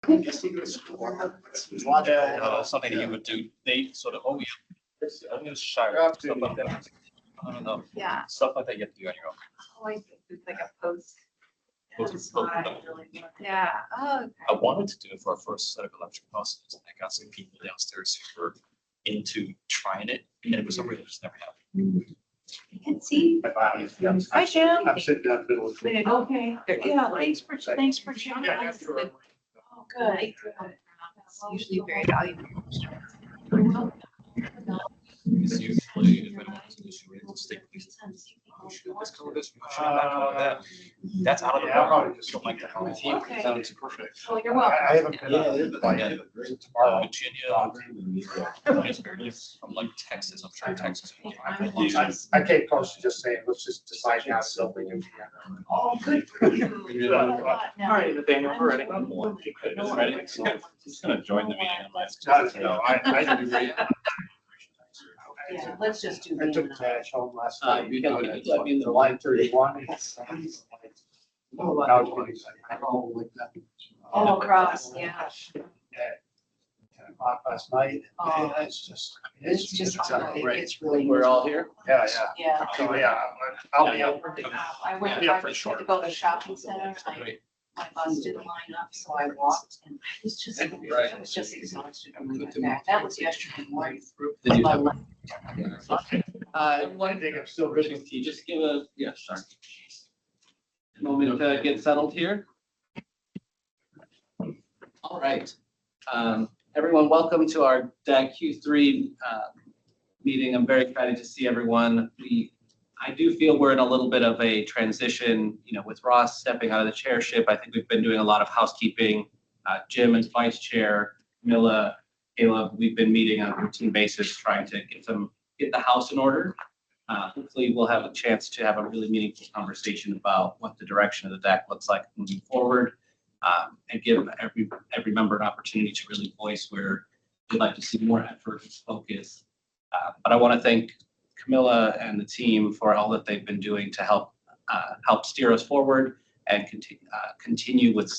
Something that you would do. They sort of, oh yeah, I'm gonna shy stuff like that. I don't know. Yeah. Stuff like that you have to do on your own. Oh, it's like a post. Post- Yeah. Oh, okay. I wanted to do it for our first set of electric buses. I got some people downstairs who were into trying it, and it was something that just never happened. You can see. Hi, Jim. I'm sitting down the middle of the. Okay. Yeah, thanks for sharing. Yeah, yeah, that. sure. Oh, good. That's usually very valuable. Because usually, if anyone has an issue with the state police, we should this color, this, we should that color, that. That's out of the Yeah, I'll realm. probably just Don't like that color. Okay. Sounds perfect. Oh, you're welcome. I haven't been on it, but Yeah. tomorrow. Virginia, from like Texas, I'm sure Texas. I came close to just saying, let's just decide now so we can. Oh, good for you. All right, Nathaniel, we're ready. Ready? Just gonna join the meeting. No, I didn't agree. Yeah, let's just do. I took cash home last Uh, night. you can let me in the Line 31. Oh, cross, yeah. 10 o'clock last night. Oh. It's just. It's just, Right. it's really. We're all here. Yeah, yeah. Yeah. So, yeah, I'll be up. I went, Yeah, I for went sure. to go to the shopping center. Great. My bus didn't line up, so I walked and I was just, Right. I was just exhausted from my back. That was yesterday morning. Did you But have, One thing I'm still busy. can you just give a, yeah, sorry. Moment to get settled here. All right. Everyone, welcome to our DAG Q3 meeting. I'm very excited to see everyone. I do feel we're in a little bit of a transition, with Ross stepping out of the chairship. I think we've been doing a lot of housekeeping. Jim as vice chair, Camilla, Caleb, we've been meeting on a routine basis, trying to get the house in order. Hopefully we'll have a chance to have a really meaningful conversation about what the direction of the DAC looks like moving forward, and give every member an opportunity to really voice where they'd like to see more effort and focus. But I want to thank Camilla and the team for all that they've been doing to help steer us forward and continue with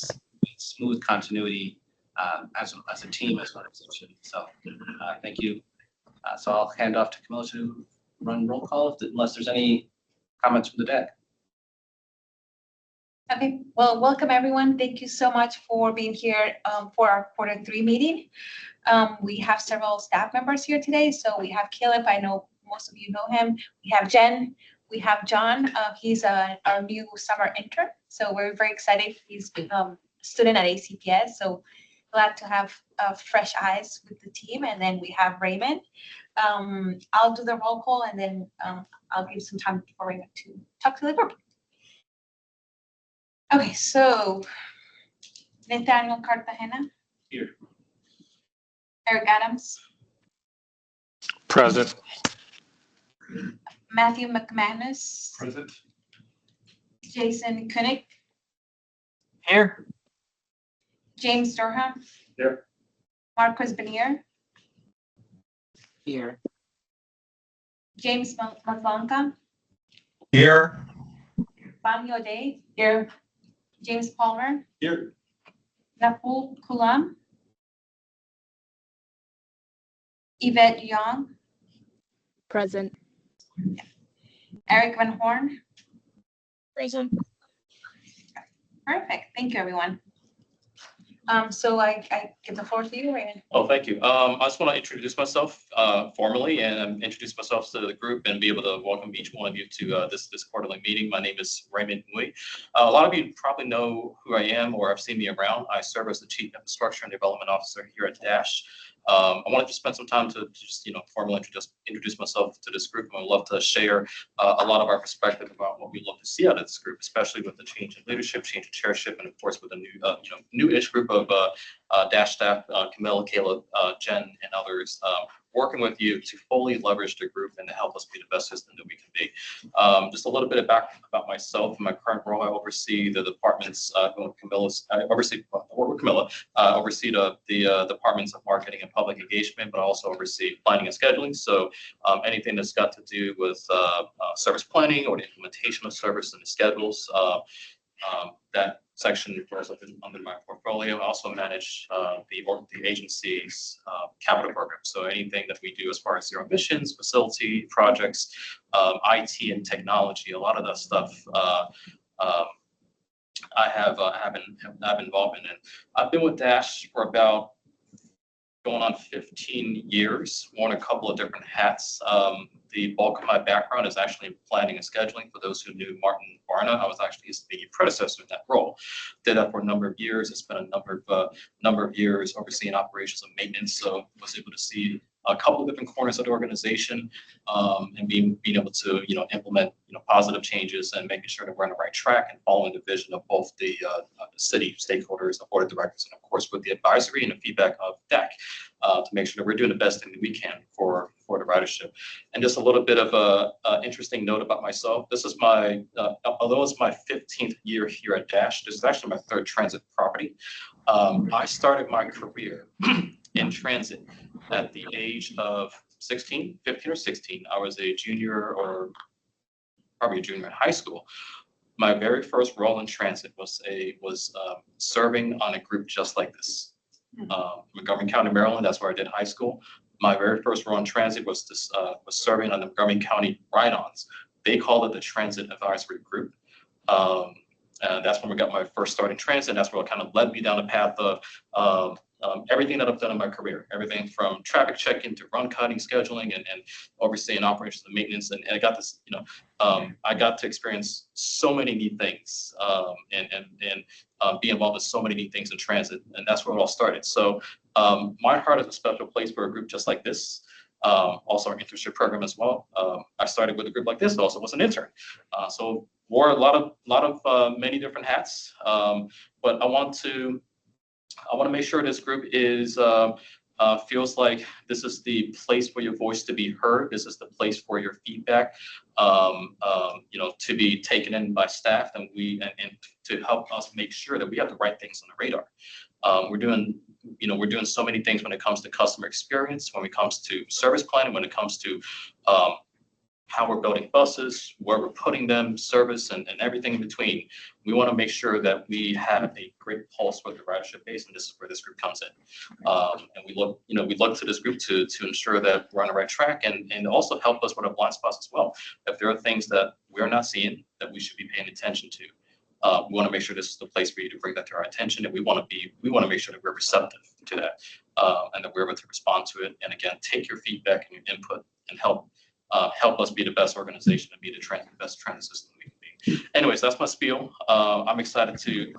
smooth continuity as a team, as an organization. So thank you. So I'll hand off to Camilla to run roll call unless there's any comments from the deck. Okay, well, welcome everyone. Thank you so much for being here for our quarter 3 meeting. We have several staff members here today. So we have Caleb, I know most of you know him. We have Jen, we have John. He's our new summer intern. So we're very excited. He's a student at ACPS. So glad to have fresh eyes with the team. And then we have Raymond. I'll do the roll call and then I'll give some time for Raymond to talk to the group. Okay, so Nathaniel Cartagena. Here. Eric Adams. Present. Matthew McManus. Present. Jason Koenig. Here. James Durham. Here. Marcus Benier. Here. James Maflanka. Here. Bani O'Day. Here. James Palmer. Here. Napul Kulam. Yvette Young. Present. Eric Van Horn. Present. Perfect. Thank you, everyone. So I give the floor to you, Raymond. Oh, thank you. I just want to introduce myself formally and introduce myself to the group and be able to welcome each one of you to this quarterly meeting. My name is Raymond Ngui. A lot of you probably know who I am or have seen me around. I serve as the Chief Infrastructure and Development Officer here at DASH. I wanted to spend some time to just, formally introduce myself to this group. I would love to share a lot of our perspective about what we love to see out of this group, especially with the change in leadership, change in chairship, and of course with a new, new-ish group of DASH staff, Camille, Caleb, Jen, and others, working with you to fully leverage the group and to help us be the best system that we can be. Just a little bit about myself. In my current role, I oversee the departments. I oversee Camilla. Oversee the departments of marketing and public engagement, but I also oversee planning and scheduling. So anything that's got to do with service planning or the implementation of service and the schedules. that section falls under my portfolio. I also manage the agency's capital program. So anything that we do as far as zero emissions, facility projects, IT and technology, a lot of that stuff I have involvement in. I've been with Dash for about going on 15 years, worn a couple of different hats. The bulk of my background is actually in planning and scheduling. For those who knew Martin Barna, I was actually the predecessor in that role. Did that for a number of years. I spent a number of years overseeing operations and maintenance, so was able to see a couple of different corners of the organization, and being able to implement positive changes and making sure that we're on the right track and following the vision of both the city stakeholders, the board of directors, and of course with the advisory and the feedback of DAC to make sure that we're doing the best thing that we can for the ridership. And just a little bit of a interesting note about myself. This is my although it's my 15th year here at Dash, this is actually my third transit property. I started my career in transit at the age of 15 or 16. I was a junior or probably a junior in high school. My very first role in transit was serving on a group just like this. Montgomery County, Maryland, that's where I did high school. My very first role in transit was serving on the Montgomery County ride-ons. They called it the Transit Advisory Group. And that's when we got my first start in transit. That's what kind of led me down the path of everything that I've done in my career, everything from traffic checking to run cutting, scheduling, and overseeing operations and maintenance. And I got this, I got to experience so many neat things and be involved in so many neat things in transit. And that's where it all started. So my heart is a special place for a group just like this. Also our internship program as well. I started with a group like this, also was an intern. So wore a lot of many different hats. But I want to make sure this group feels like this is the place for your voice to be heard. This is the place for your feedback, to be taken in by staff, and to help us make sure that we have the right things on the radar. We're doing so many things when it comes to customer experience, when it comes to service planning, when it comes to how we're building buses, where we're putting them, service, and everything in between. We want to make sure that we have a great pulse with the ridership base, and this is where this group comes in. And we look to this group to ensure that we're on the right track, and also help us with our blind spots as well. If there are things that we're not seeing that we should be paying attention to, we want to make sure this is the place for you to bring that to our attention, and we want to make sure that we're receptive to that, and that we're able to respond to it. And again, take your feedback and your input and help us be the best organization and be the best transit system we can be. Anyways, that's my spiel. I'm excited to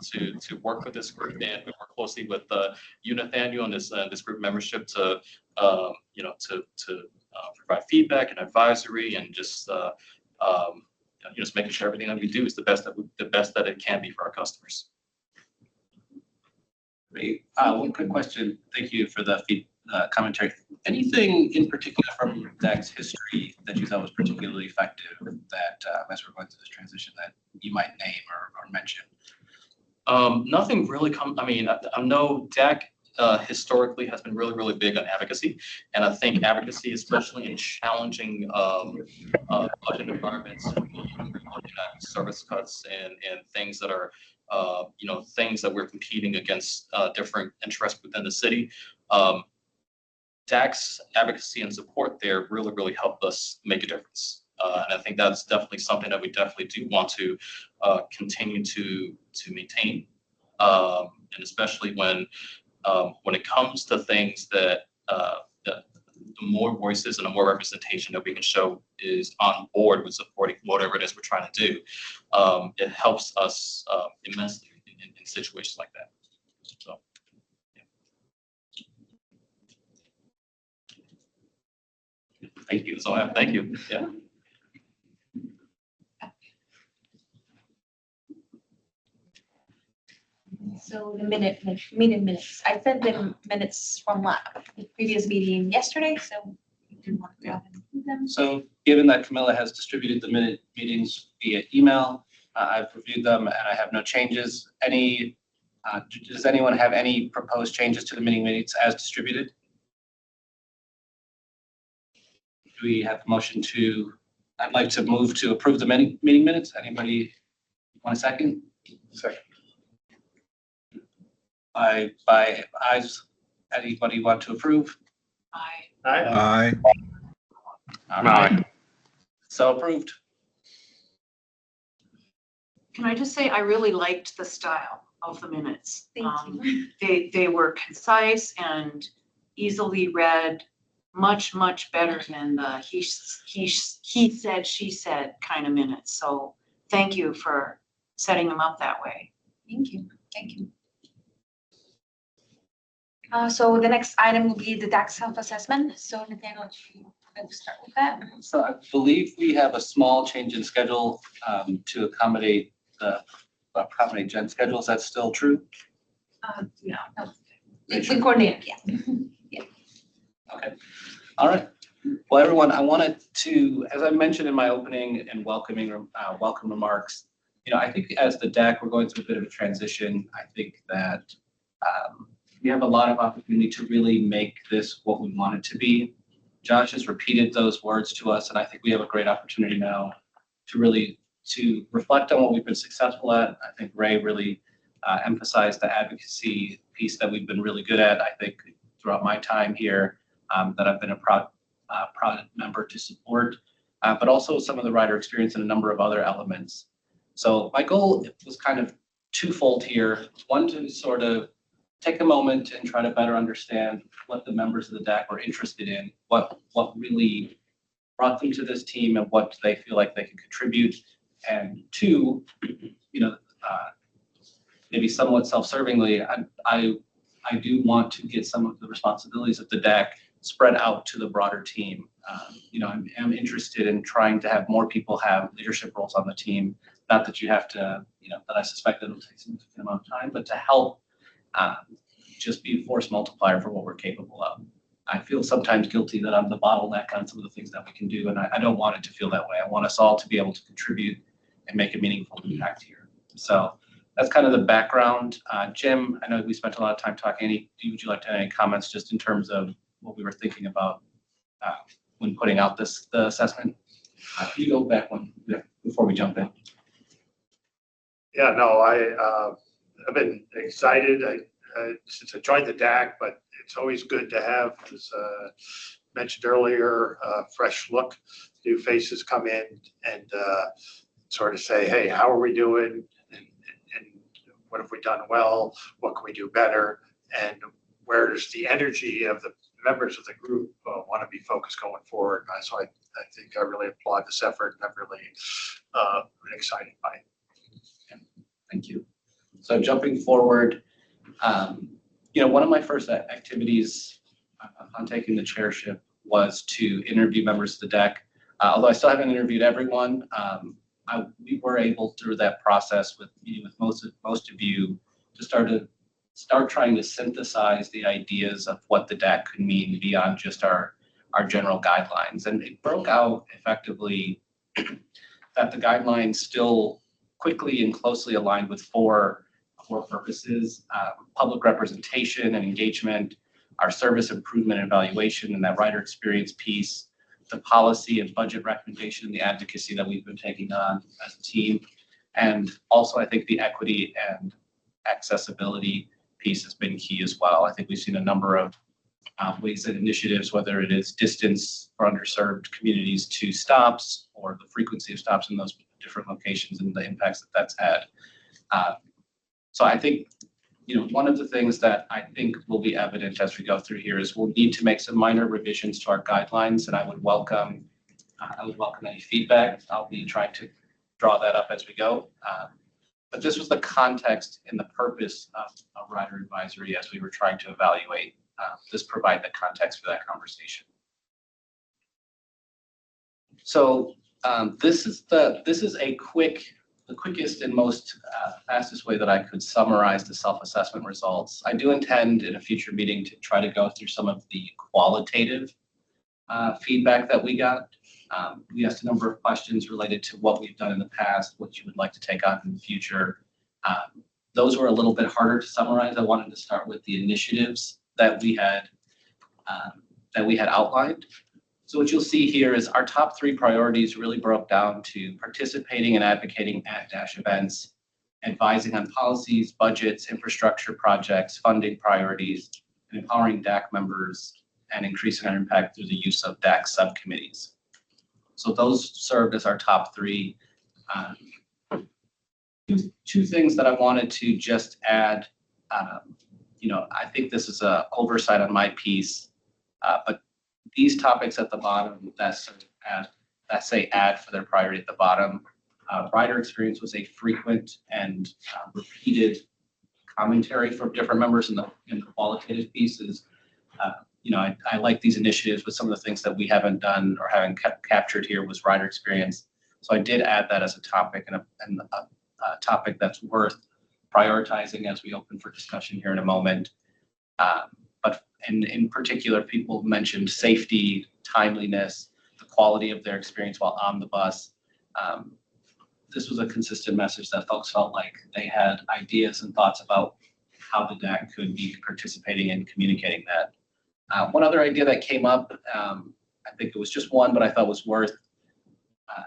work with this group, and we work closely with you, Nathaniel, and this group membership to provide feedback and advisory, and just making sure everything that we do is the best that it can be for our customers. Great. One quick question. Thank you for the commentary. Anything in particular from DAC's history that you thought was particularly effective that, as we're going through this transition, that you might name or mention? Nothing really I know DAC historically has been really, really big on advocacy. And I think advocacy, especially in challenging budget environments, looking at service cuts and things that are, things that we're competing against different interests within the city. DAC's advocacy and support there really, really helped us make a difference. And I think that's definitely something that we definitely do want to continue to maintain. And especially when it comes to things that the more voices and the more representation that we can show is on board with supporting whatever it is we're trying to do, it helps us immensely in situations like that. So. Thank you. So thank you. Yeah. So the meeting minutes. I sent the minutes from the previous meeting yesterday, so you do want to go ahead and do them. So given that Camilla has distributed the meetings via email, I've reviewed them and I have no changes. Does anyone have any proposed changes to the meeting minutes as distributed? Do we have a motion I'd like to move to approve the meeting minutes. Anybody want a second? Second. By ayes, anybody want to approve? Aye. All right. So approved. Can I just say, I really liked the style of the minutes. Thank you. They were concise and easily read, much better than the he said, she said kind of minutes. So thank you for setting them up that way. Thank you. Thank you. So the next item will be the DAC self-assessment. So Nathaniel, if you want to start with that. So I believe we have a small change in schedule to accommodate Jen's schedule. Is that still true? No. We coordinated, yeah. Okay. All right. Well, everyone, I wanted to, as I mentioned in my opening and welcome remarks, I think as the DAC, we're going through a bit of a transition. I think that we have a lot of opportunity to really make this what we want it to be. Josh has repeated those words to us, and I think we have a great opportunity now to reflect on what we've been successful at. I think Ray really emphasized the advocacy piece that we've been really good at. I think throughout my time here, that I've been a proud member to support, but also some of the rider experience and a number of other elements. So my goal was kind of twofold here. One, to sort of take a moment and try to better understand what the members of the DAC were interested in, what really brought them to this team and what they feel like they can contribute. And two, maybe somewhat self-servingly, I do want to get some of the responsibilities of the DAC spread out to the broader team. I'm interested in trying to have more people have leadership roles on the team. Not that you have to, that I suspect it'll take a significant amount of time, but to help just be a force multiplier for what we're capable of. I feel sometimes guilty that I'm the bottleneck on some of the things that we can do, and I don't want it to feel that way. I want us all to be able to contribute and make a meaningful impact here. So that's kind of the background. Jim, I know we spent a lot of time talking. Would you like to add any comments just in terms of what we were thinking about when putting out the assessment? Can you go back one before we jump in? Yeah, no, I've been excited since I joined the DAC, but it's always good to have, as mentioned earlier, a fresh look, new faces come in and sort of say, hey, how are we doing? And what have we done well? What can we do better? And where does the energy of the members of the group want to be focused going forward? So I think I really applaud this effort, and I'm really excited by it. Thank you. So jumping forward, one of my first activities on taking the chairship was to interview members of the DAC. Although I still haven't interviewed everyone, we were able through that process with most of you to start trying to synthesize the ideas of what the DAC could mean beyond just our general guidelines. And it broke out effectively that the guidelines still quickly and closely aligned with four purposes: public representation and engagement, our service improvement and evaluation, and that rider experience piece, the policy and budget recommendation, and the advocacy that we've been taking on as a team. And also, I think the equity and accessibility piece has been key as well. I think we've seen a number of ways and initiatives, whether it is distance for underserved communities to stops or the frequency of stops in those different locations and the impacts that that's had. So I think, one of the things that I think will be evident as we go through here is we'll need to make some minor revisions to our guidelines, and I would welcome any feedback. I'll be trying to draw that up as we go. But this was the context and the purpose of Rider Advisory as we were trying to evaluate. This provide the context for that conversation. So this is the quickest and most fastest way that I could summarize the self-assessment results. I do intend in a future meeting to try to go through some of the qualitative feedback that we got. We asked a number of questions related to what we've done in the past, what you would like to take on in the future. Those were a little bit harder to summarize. I wanted to start with the initiatives that we had outlined. So what you'll see here is our top 3 priorities really broke down to participating and advocating at DASH events, advising on policies, budgets, infrastructure projects, funding priorities, and empowering DAC members and increasing our impact through the use of DAC subcommittees. So those served as our top three. Two things that I wanted to just add. I think this is a oversight on my piece, but these topics at the bottom that say add for their priority at the bottom. Rider experience was a frequent and repeated commentary from different members in the qualitative pieces. I like these initiatives, but some of the things that we haven't done or haven't captured here was rider experience. So I did add that as a topic and a topic that's worth prioritizing as we open for discussion here in a moment. But in particular, people mentioned safety, timeliness, the quality of their experience while on the bus. This was a consistent message that folks felt like they had ideas and thoughts about how the DAC could be participating in communicating that. One other idea that came up, I think it was just one, but I thought was worth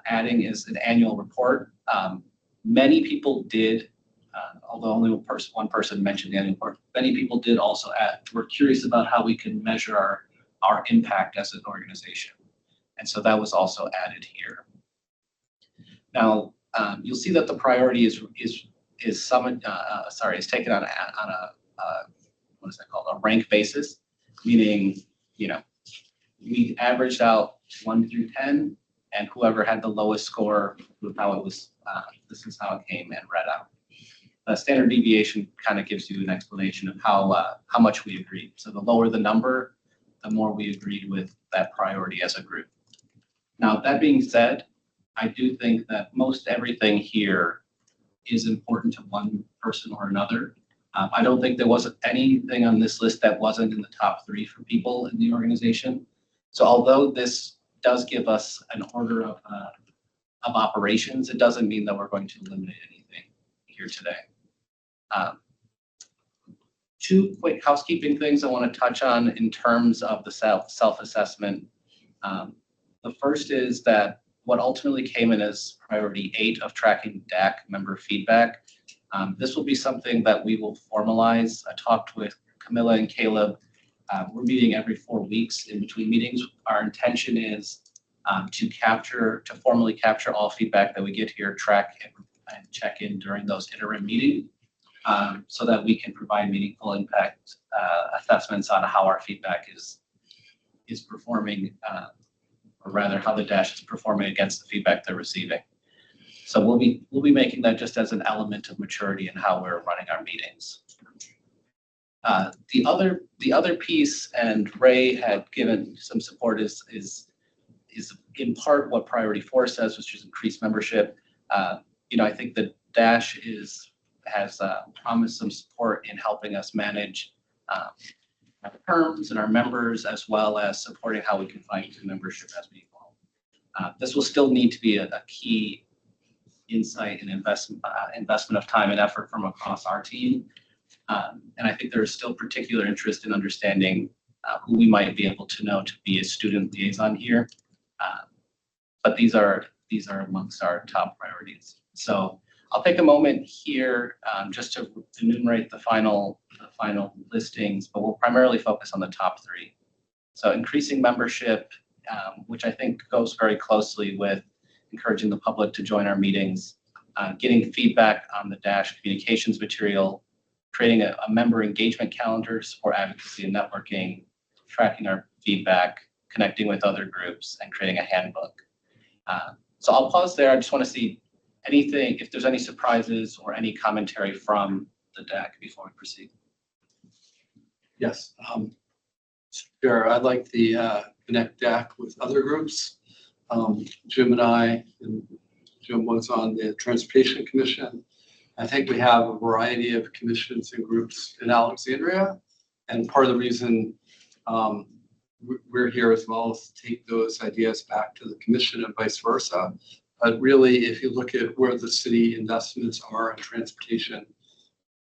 adding is an annual report. Many people did, although only one person mentioned the annual report, many people did also add, we're curious about how we can measure our impact as an organization. And so that was also added here. Now, you'll see that the priority is taken on a what is that called? A rank basis, meaning, we averaged out 1 through 10, and whoever had the lowest score with how it was, this is how it came and read out. The standard deviation kind of gives you an explanation of how much we agreed. So the lower the number, the more we agreed with that priority as a group. Now, that being said, I do think that most everything here is important to one person or another. I don't think there was anything on this list that wasn't in the top 3 for people in the organization. So although this does give us an order of operations, it doesn't mean that we're going to eliminate anything here today. 2 quick housekeeping things I want to touch on in terms of the self-assessment. The first is that what ultimately came in as priority 8 of tracking DAC member feedback. This will be something that we will formalize. I talked with Camilla and Caleb. We're meeting every 4 weeks in between meetings. Our intention is to formally capture all feedback that we get here, track and check in during those interim meetings, so that we can provide meaningful impact assessments on how our feedback is performing, or rather how the DASH is performing against the feedback they're receiving. So we'll be making that just as an element of maturity in how we're running our meetings. The other piece, and Ray had given some support, is in part what priority 4 says, which is increased membership. I think the DASH has promised some support in helping us manage our terms and our members, as well as supporting how we can fine-tune membership as we evolve. This will still need to be a key insight and investment of time and effort from across our team. And I think there is still particular interest in understanding who we might be able to know to be a student liaison here. But these are amongst our top priorities. So I'll take a moment here just to enumerate the final listings, but we'll primarily focus on the top 3. So increasing membership, which I think goes very closely with encouraging the public to join our meetings, getting feedback on the DASH communications material, creating a member engagement calendar for advocacy and networking, tracking our feedback, connecting with other groups, and creating a handbook. So I'll pause there. I just want to see if there's any surprises or any commentary from the DAC before we proceed. Yes. Sure. I'd like the connect DAC with other groups. Jim was on the Transportation Commission. I think we have a variety of commissions and groups in Alexandria. And part of the reason we're here as well is to take those ideas back to the commission and vice versa. But really, if you look at where the city investments are in transportation,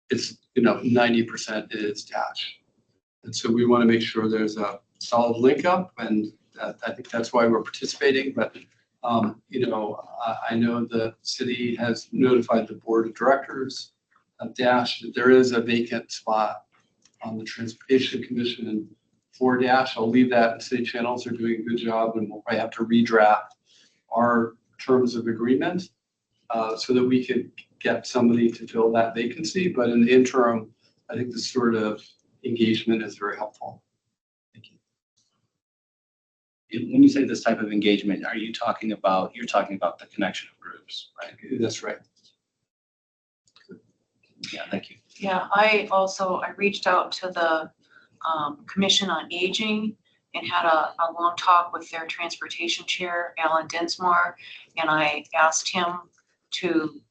it's 90% is DASH. And so we want to make sure there's a solid link up, and I think that's why we're participating. But I know the city has notified the board of directors of Dash that there is a vacant spot on the Transportation Commission for Dash. I'll leave that. City channels are doing a good job, and we'll probably have to redraft our terms of agreement so that we could get somebody to fill that vacancy. But in the interim, I think this sort of engagement is very helpful. Thank you. When you say this type of engagement, are you talking about, you're talking about the connection of groups, right? That's right. Yeah, thank you. Yeah, I reached out to the Commission on Aging and had a long talk with their transportation chair, Alan Dinsmore. And I asked him to,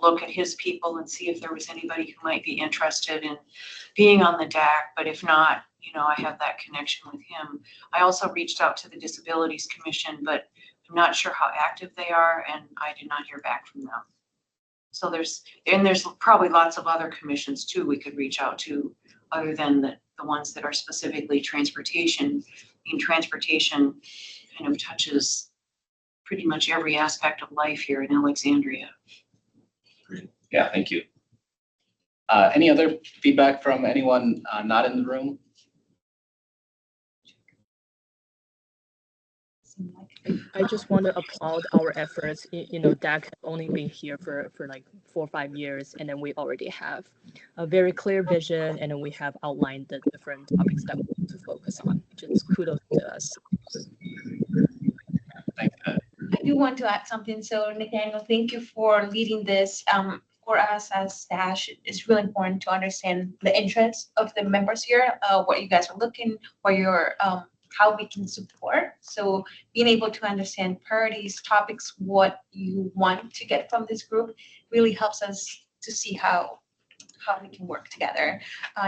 look at his people and see if there was anybody who might be interested in being on the DAC. But if not, I have that connection with him. I also reached out to the Disabilities Commission, but I'm not sure how active they are, and I did not hear back from them. So there's probably lots of other commissions too we could reach out to, other than the ones that are specifically transportation. Transportation kind of touches pretty much every aspect of life here in Alexandria. Yeah, thank you. Any other feedback from anyone not in the room? I just want to applaud our efforts. DAC has only been here for like 4 or 5 years, and then we already have a very clear vision, and then we have outlined the different topics that we want to focus on. Just kudos to us. Thank you. I do want to add something. So Nathaniel, thank you for leading this. For us as Dash, it's really important to understand the interests of the members here, what you guys are looking, what your how we can support. So being able to understand priorities, topics, what you want to get from this group really helps us to see how we can work together,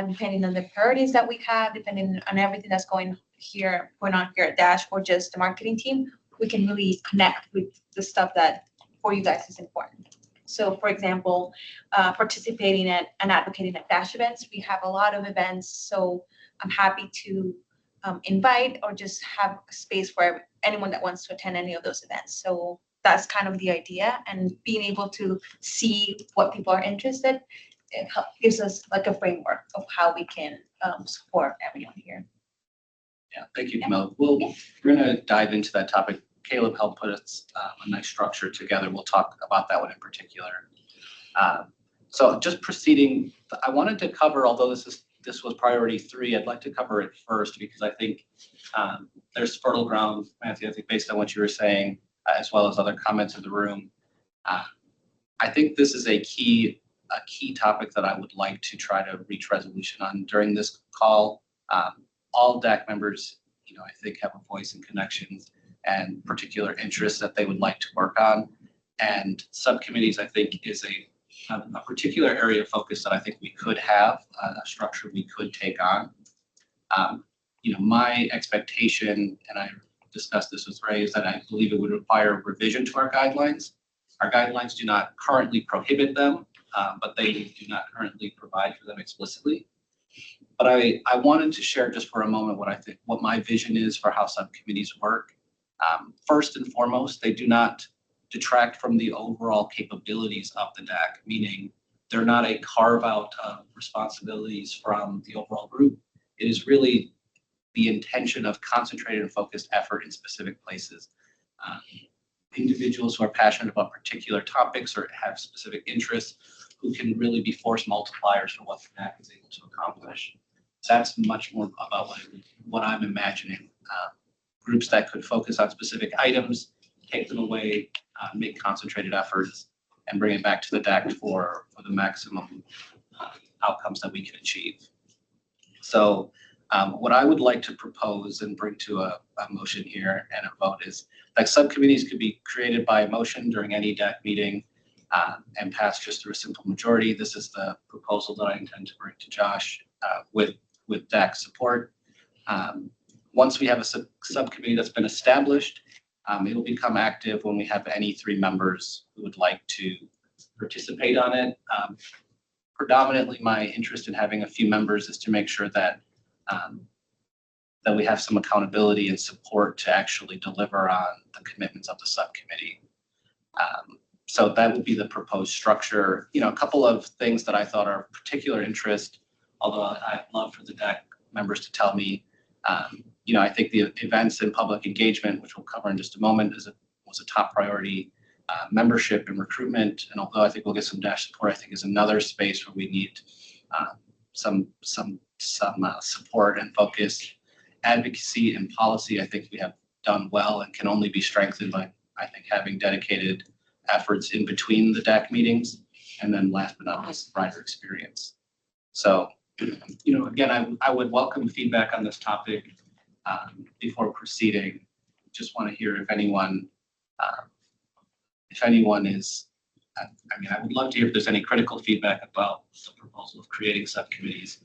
depending on the priorities that we have, depending on everything that's going on here at Dash, or just the marketing team. We can really connect with the stuff that for you guys is important. So for example, participating at and advocating at Dash events, we have a lot of events. So I'm happy to invite or just have a space for anyone that wants to attend any of those events. So that's kind of the idea, and being able to see what people are interested, it gives us like a framework of how we can support everyone here. Yeah, thank you, Camille. We're going to dive into that topic. Caleb helped put a nice structure together. We'll talk about that one in particular. So just proceeding, I wanted to cover, although this was priority 3, I'd like to cover it first because I think there's fertile ground, Matthew, I think based on what you were saying, as well as other comments in the room. I think this is a key topic that I would like to try to reach resolution on during this call. All DAC members, I think have a voice and connections and particular interests that they would like to work on. And subcommittees, I think, is a particular area of focus that I think we could have, a structure we could take on. My expectation, and I discussed this with Ray, is that I believe it would require revision to our guidelines. Our guidelines do not currently prohibit them, but they do not currently provide for them explicitly. But I wanted to share just for a moment what my vision is for how subcommittees work. First and foremost, they do not detract from the overall capabilities of the DAC, meaning they're not a carve out of responsibilities from the overall group. It is really the intention of concentrated and focused effort in specific places. Individuals who are passionate about particular topics or have specific interests who can really be force multipliers for what the DAC is able to accomplish. So that's much more about what I'm imagining. Groups that could focus on specific items, take them away, make concentrated efforts, and bring it back to the DAC for the maximum outcomes that we can achieve. So what I would like to propose and bring to a motion here and a vote is that subcommittees could be created by motion during any DAC meeting and pass just through a simple majority. This is the proposal that I intend to bring to Josh with DAC support. Once we have a subcommittee that's been established, it'll become active when we have any 3 members who would like to participate on it. Predominantly, my interest in having a few members is to make sure that that we have some accountability and support to actually deliver on the commitments of the subcommittee. So that would be the proposed structure. You know, a couple of things that I thought are of particular interest, although I'd love for the DAC members to tell me. You know, I think the events and public engagement, which we'll cover in just a moment, was a top priority. Membership and recruitment, and although I think we'll get some DAC support, I think is another space where we need some support and focus. Advocacy and policy, I think we have done well and can only be strengthened by, I think, having dedicated efforts in between the DAC meetings. And then last but not least, rider experience. So, you know, again, I would welcome feedback on this topic before proceeding. Just want to hear if anyone is, I mean, I would love to hear if there's any critical feedback about the proposal of creating subcommittees.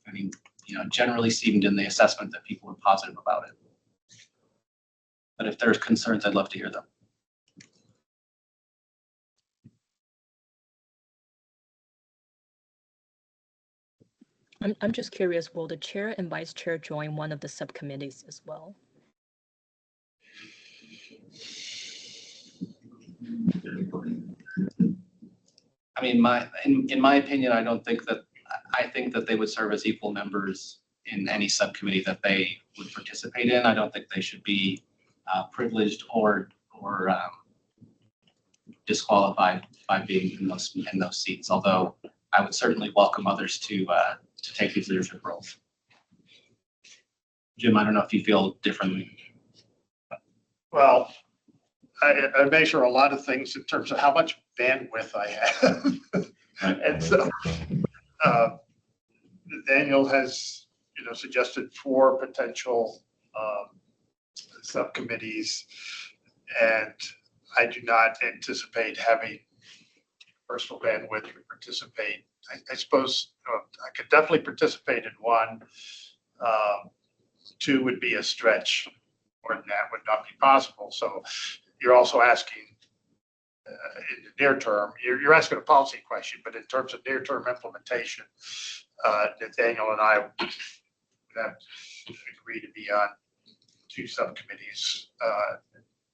Any, you know, generally seemed in the assessment that people were positive about it. But if there's concerns, I'd love to hear them. I'm just curious, will the chair and vice chair join one of the subcommittees as well? I mean, in my opinion, I think that they would serve as equal members in any subcommittee that they would participate in. I don't think they should be privileged or disqualified by being in those seats. Although I would certainly welcome others to take these leadership roles. Jim, I don't know if you feel differently. Well, I measure a lot of things in terms of how much bandwidth I have. And so Daniel has, you know, suggested 4 potential subcommittees, and I do not anticipate having personal bandwidth to participate. I suppose I could definitely participate in 1. 2 would be a stretch, or that would not be possible. So you're also asking in the near term, you're asking a policy question, but in terms of near-term implementation, Nathaniel and I would have to agree to be on 2 subcommittees.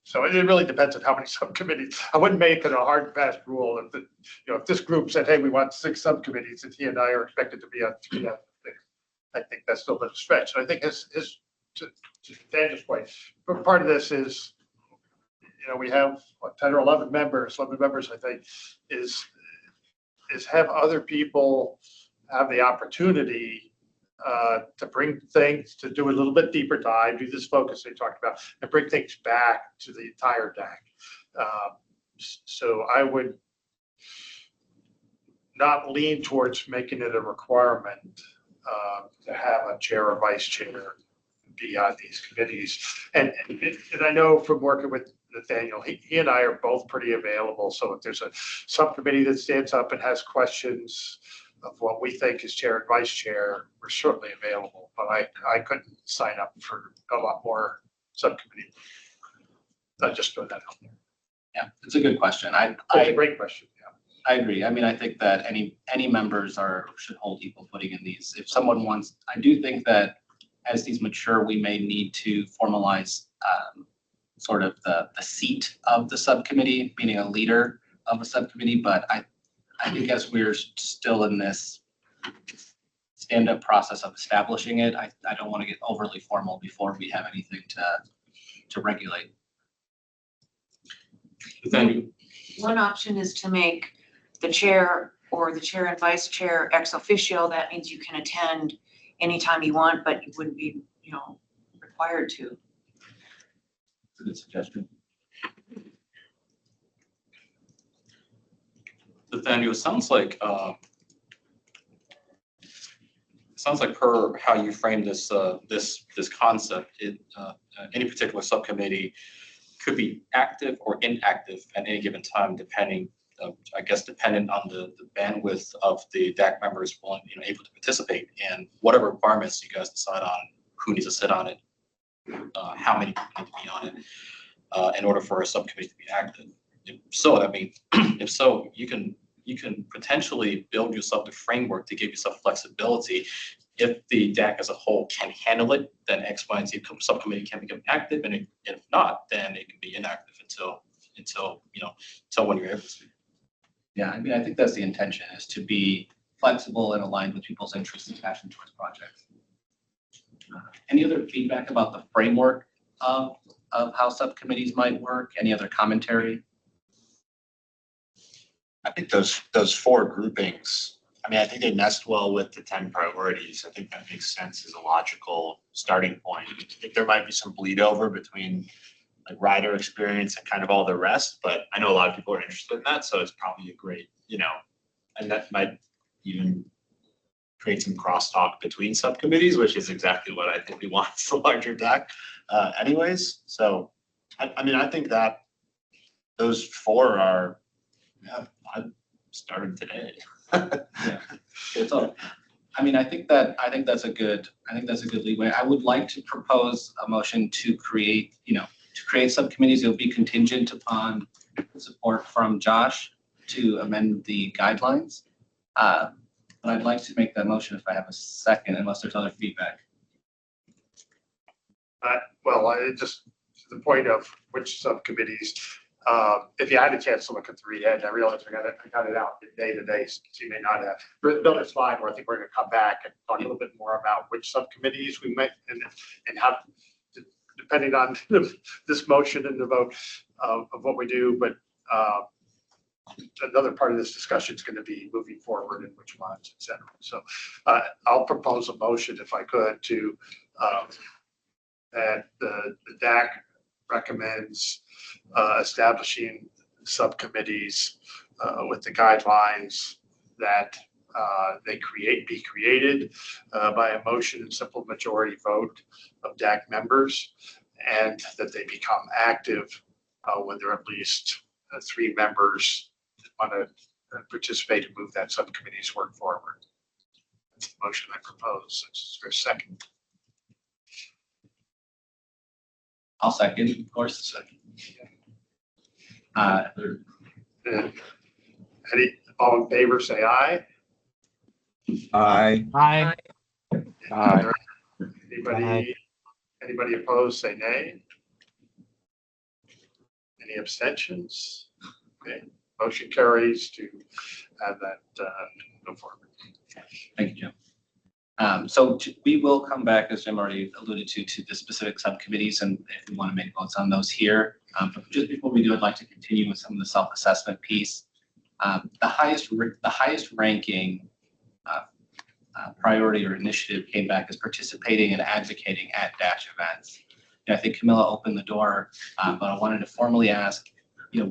So it really depends on how many subcommittees. I wouldn't make it a hard and fast rule. If this group said, hey, we want 6 subcommittees, and he and I are expected to be on 3 out of 6, I think that's still a bit of a stretch. So I think to Daniel's point, but part of this is, you know, we have 10 or 11 members, I think, is have other people have the opportunity to bring things, to do a little bit deeper dive, do this focus they talked about, and bring things back to the entire DAC. So I would not lean towards making it a requirement to have a chair or vice chair be on these committees. And I know from working with Nathaniel, he and I are both pretty available. So if there's a subcommittee that stands up and has questions of what we think is chair and vice chair, we're certainly available. But I couldn't sign up for a lot more subcommittee. I just throw that out there. Yeah, it's a good question. It's a great question. Yeah. I agree. I mean, I think that any members should hold equal footing in these. If someone wants, I do think that as these mature, we may need to formalize sort of the seat of the subcommittee, meaning a leader of a subcommittee. But I think as we're still in this stand-up process of establishing it, I don't want to get overly formal before we have anything to regulate. Then One option is to make the chair or the chair and vice chair ex officio. That means you can attend anytime you want, but you wouldn't be, you know, required to. It's a good suggestion. Nathaniel, it sounds like per how you frame this this concept, any particular subcommittee could be active or inactive at any given time, depending, I guess, dependent on the bandwidth of the DAC members willing, able to participate, and whatever requirements you guys decide on, who needs to sit on it, how many people need to be on it, in order for a subcommittee to be active. If so, you can potentially build yourself the framework to give yourself flexibility if the DAC as a whole can handle it, then X, Y, and Z subcommittee can become active, and if not, then it can be inactive until when you're able to. Yeah, I mean, I think that's the intention, is to be flexible and aligned with people's interests and passion towards projects. Any other feedback about the framework of how subcommittees might work? Any other commentary? I think those four groupings, I mean, I think they nest well with the 10 priorities. I think that makes sense as a logical starting point. I think there might be some bleed over between like rider experience and kind of all the rest, but I know a lot of people are interested in that, so it's probably a great, and that might even create some crosstalk between subcommittees, which is exactly what I think we want for larger DAC anyways. So, I mean, I think that those four are, yeah, I started today. Yeah. So, I mean, I think that's a good leeway. I would like to propose a motion to create subcommittees. It'll be contingent upon support from Josh to amend the guidelines. But I'd like to make that motion if I have a second, unless there's other feedback. Well, just to the point of which subcommittees, if you had a chance to look at the read, I realize I got it out day to day, so you may not have. But it's fine, where I think we're gonna come back and talk a little bit more about which subcommittees we might, and how, depending on this motion and the vote of what we do, but another part of this discussion is going to be moving forward and which ones, et cetera. So I'll propose a motion, if I could, to that the DAC recommends establishing subcommittees with the guidelines that they be created by a motion and simple majority vote of DAC members, and that they become active when there are at least 3 members that want to participate and move that subcommittee's work forward. That's the motion I propose. Is there a second? I'll second, of course. All in favor, say aye. Aye. Aye. Aye. Anybody opposed, say nay. Any abstentions? Okay, motion carries to have that go forward. Thank you, Jim. So we will come back, as Jim already alluded to the specific subcommittees, and if we want to make votes on those here. But just before we do, I'd like to continue with some of the self-assessment piece. The highest ranking priority or initiative came back as participating and advocating at DASH events. And I think Camilla opened the door, but I wanted to formally ask,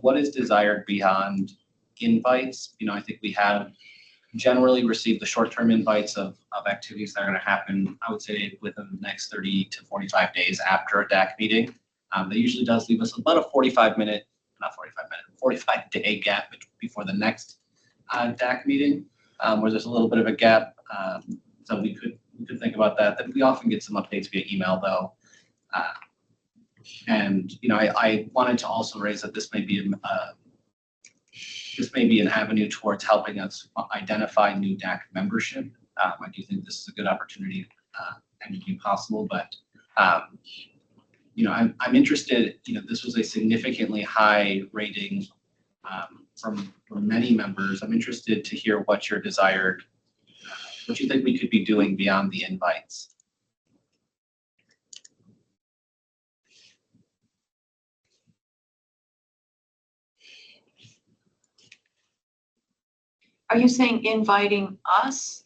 what is desired beyond invites? I think we have generally received the short-term invites of activities that are going to happen, I would say, within the next 30 to 45 days after a DAC meeting. That usually does leave us about a 45-day gap before the next DAC meeting, where there's a little bit of a gap. So we could think about that. Then we often get some updates via email, though. And I wanted to also raise that this may be an avenue towards helping us identify new DAC membership. I do think this is a good opportunity and to be possible, but I'm interested. This was a significantly high rating from many members. I'm interested to hear what your desired, what you think we could be doing beyond the invites. Are you saying inviting us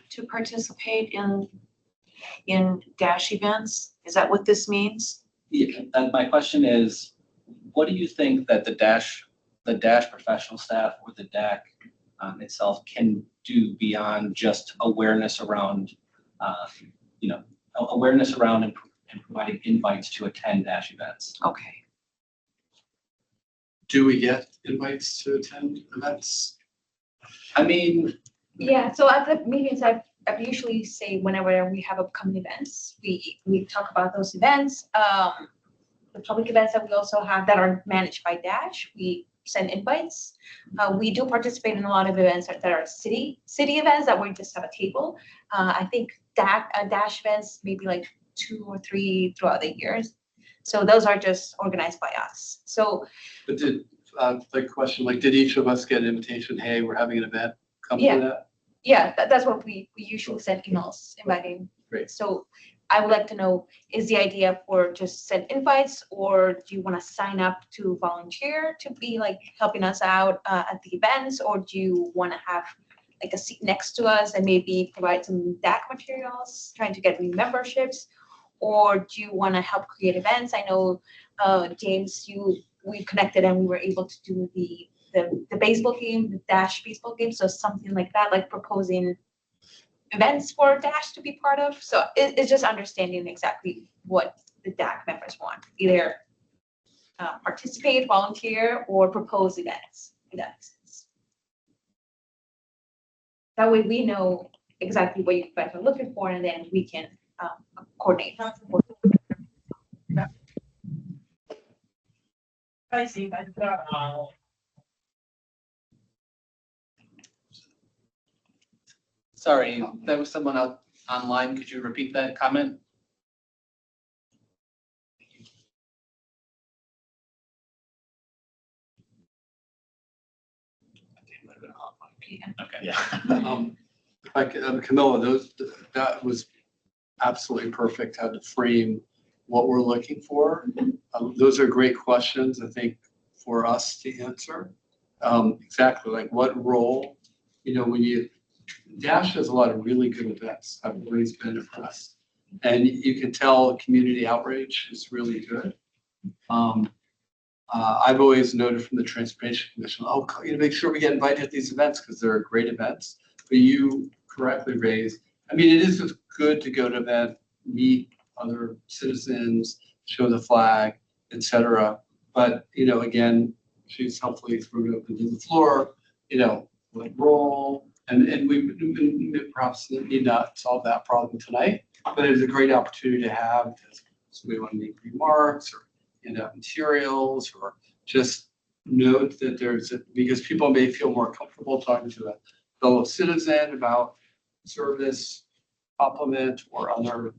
to participate in DASH events? Is that what this means? Yeah, and my question is, what do you think that the DASH professional staff or the DAC itself can do beyond just awareness around, awareness around and providing invites to attend DASH events? Okay. Do we get invites to attend events? I mean, Yeah, so at the meetings, I usually say whenever we have upcoming events, we talk about those events. The public events that we also have that are managed by DASH, we send invites. We do participate in a lot of events that are city events that we just have a table. I think Dash events, maybe like 2 or 3 throughout the years. So those are just organized by us. So But did, like question, like, did each of us get an invitation? Hey, we're having an event. Come Yeah. to that? yeah, that's what we usually send emails inviting. Great. So I would like to know, is the idea for just send invites, or do you want to sign up to volunteer to be like helping us out at the events, or do you want to have like a seat next to us and maybe provide some DAC materials, trying to get new memberships, or do you want to help create events? I know, James, we connected and we were able to do the baseball game, the Dash baseball game, so something like that, like proposing events for Dash to be part of. So it's just understanding exactly what the DAC members want, either participate, volunteer, or propose events. In that sense. That way we know exactly what you guys are looking for, and then we can coordinate. Sorry, there was someone out online. Could you repeat that comment? Okay. Yeah. Like, Camilla, that was absolutely perfect how to frame what we're looking for. Those are great questions, I think, for us to answer. Exactly, like what role, when Dash has a lot of really good events. I've always been impressed. And you can tell community outreach is really good. I've always noted from the Transportation Commission, make sure we get invited to these events because they're great events. But you correctly raised, it is just good to go to an event, meet other citizens, show the flag, etc. But, again, she's hopefully thrown it open to the floor, like role, and we perhaps need not solve that problem tonight, but it's a great opportunity to have, so we want to make remarks or materials, or just note that because people may feel more comfortable talking to a fellow citizen about service, compliment, or other.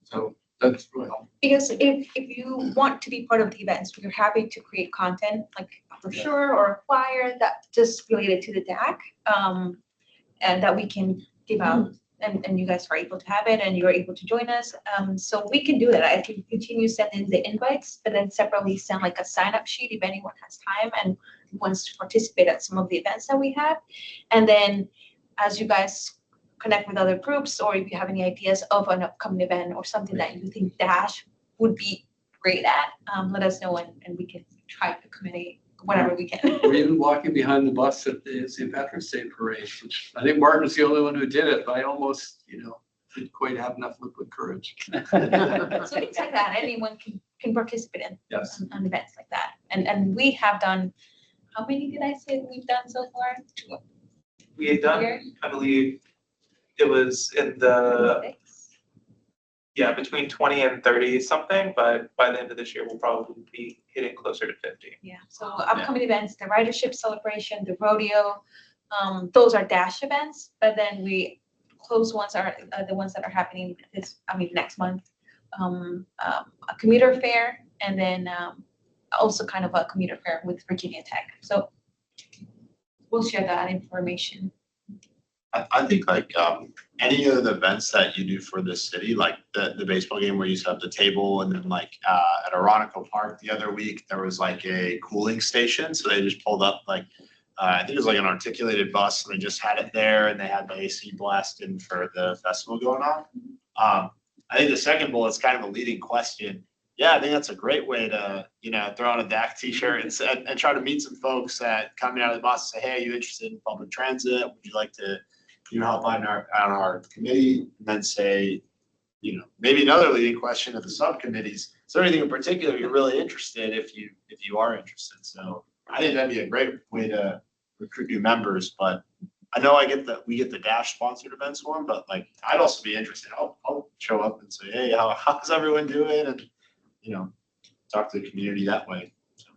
So that's really helpful. Because if you want to be part of the events, we're happy to create content like a brochure or a flyer that just related to the DAC, and that we can give out, and you guys are able to have it and you're able to join us. So we can do that. I can continue sending the invites, but then separately send like a sign up sheet if anyone has time and wants to participate at some of the events that we have. And then as you guys connect with other groups, or if you have any ideas of an upcoming event or something that you think Dash would be great at, let us know, and we can try to accommodate whatever we can. Or even walking behind the bus at the St. Patrick's Day parade, which I think Martin was the only one who did it, but I almost, didn't quite have enough liquid courage. So things like that, anyone can participate in. Yes. On events like that. And we have done, how many did I say we've done so far? We had done, Here? I believe it was in the, between 20 and 30 something, but by the end of this year, we'll probably be hitting closer to 50. Yeah, so upcoming events, the ridership celebration, the rodeo, those are Dash events, but then we close ones are the ones that are happening next month. A commuter fair, and then also kind of a commuter fair with Virginia Tech. So we'll share that information. I think like any of the events that you do for the city, like the baseball game where you used to have the table, and then like at Aronico Park the other week, there was like a cooling station. So they just pulled up like, I think it was like an articulated bus, and they just had it there, and they had the AC blasting for the festival going on. I think the second bullet is kind of a leading question. Yeah, I think that's a great way to, throw on a DAC t-shirt and try to meet some folks that coming out of the bus and say, hey, are you interested in public transit? Would you like to, help on our committee? And then say, maybe another leading question of the subcommittees. Is there anything in particular you're really interested if you are interested? So I think that'd be a great way to recruit new members. But I know we get the Dash sponsored events one, but like I'd also be interested. I'll show up and say, hey, how's everyone doing? And talk to the community that way. So.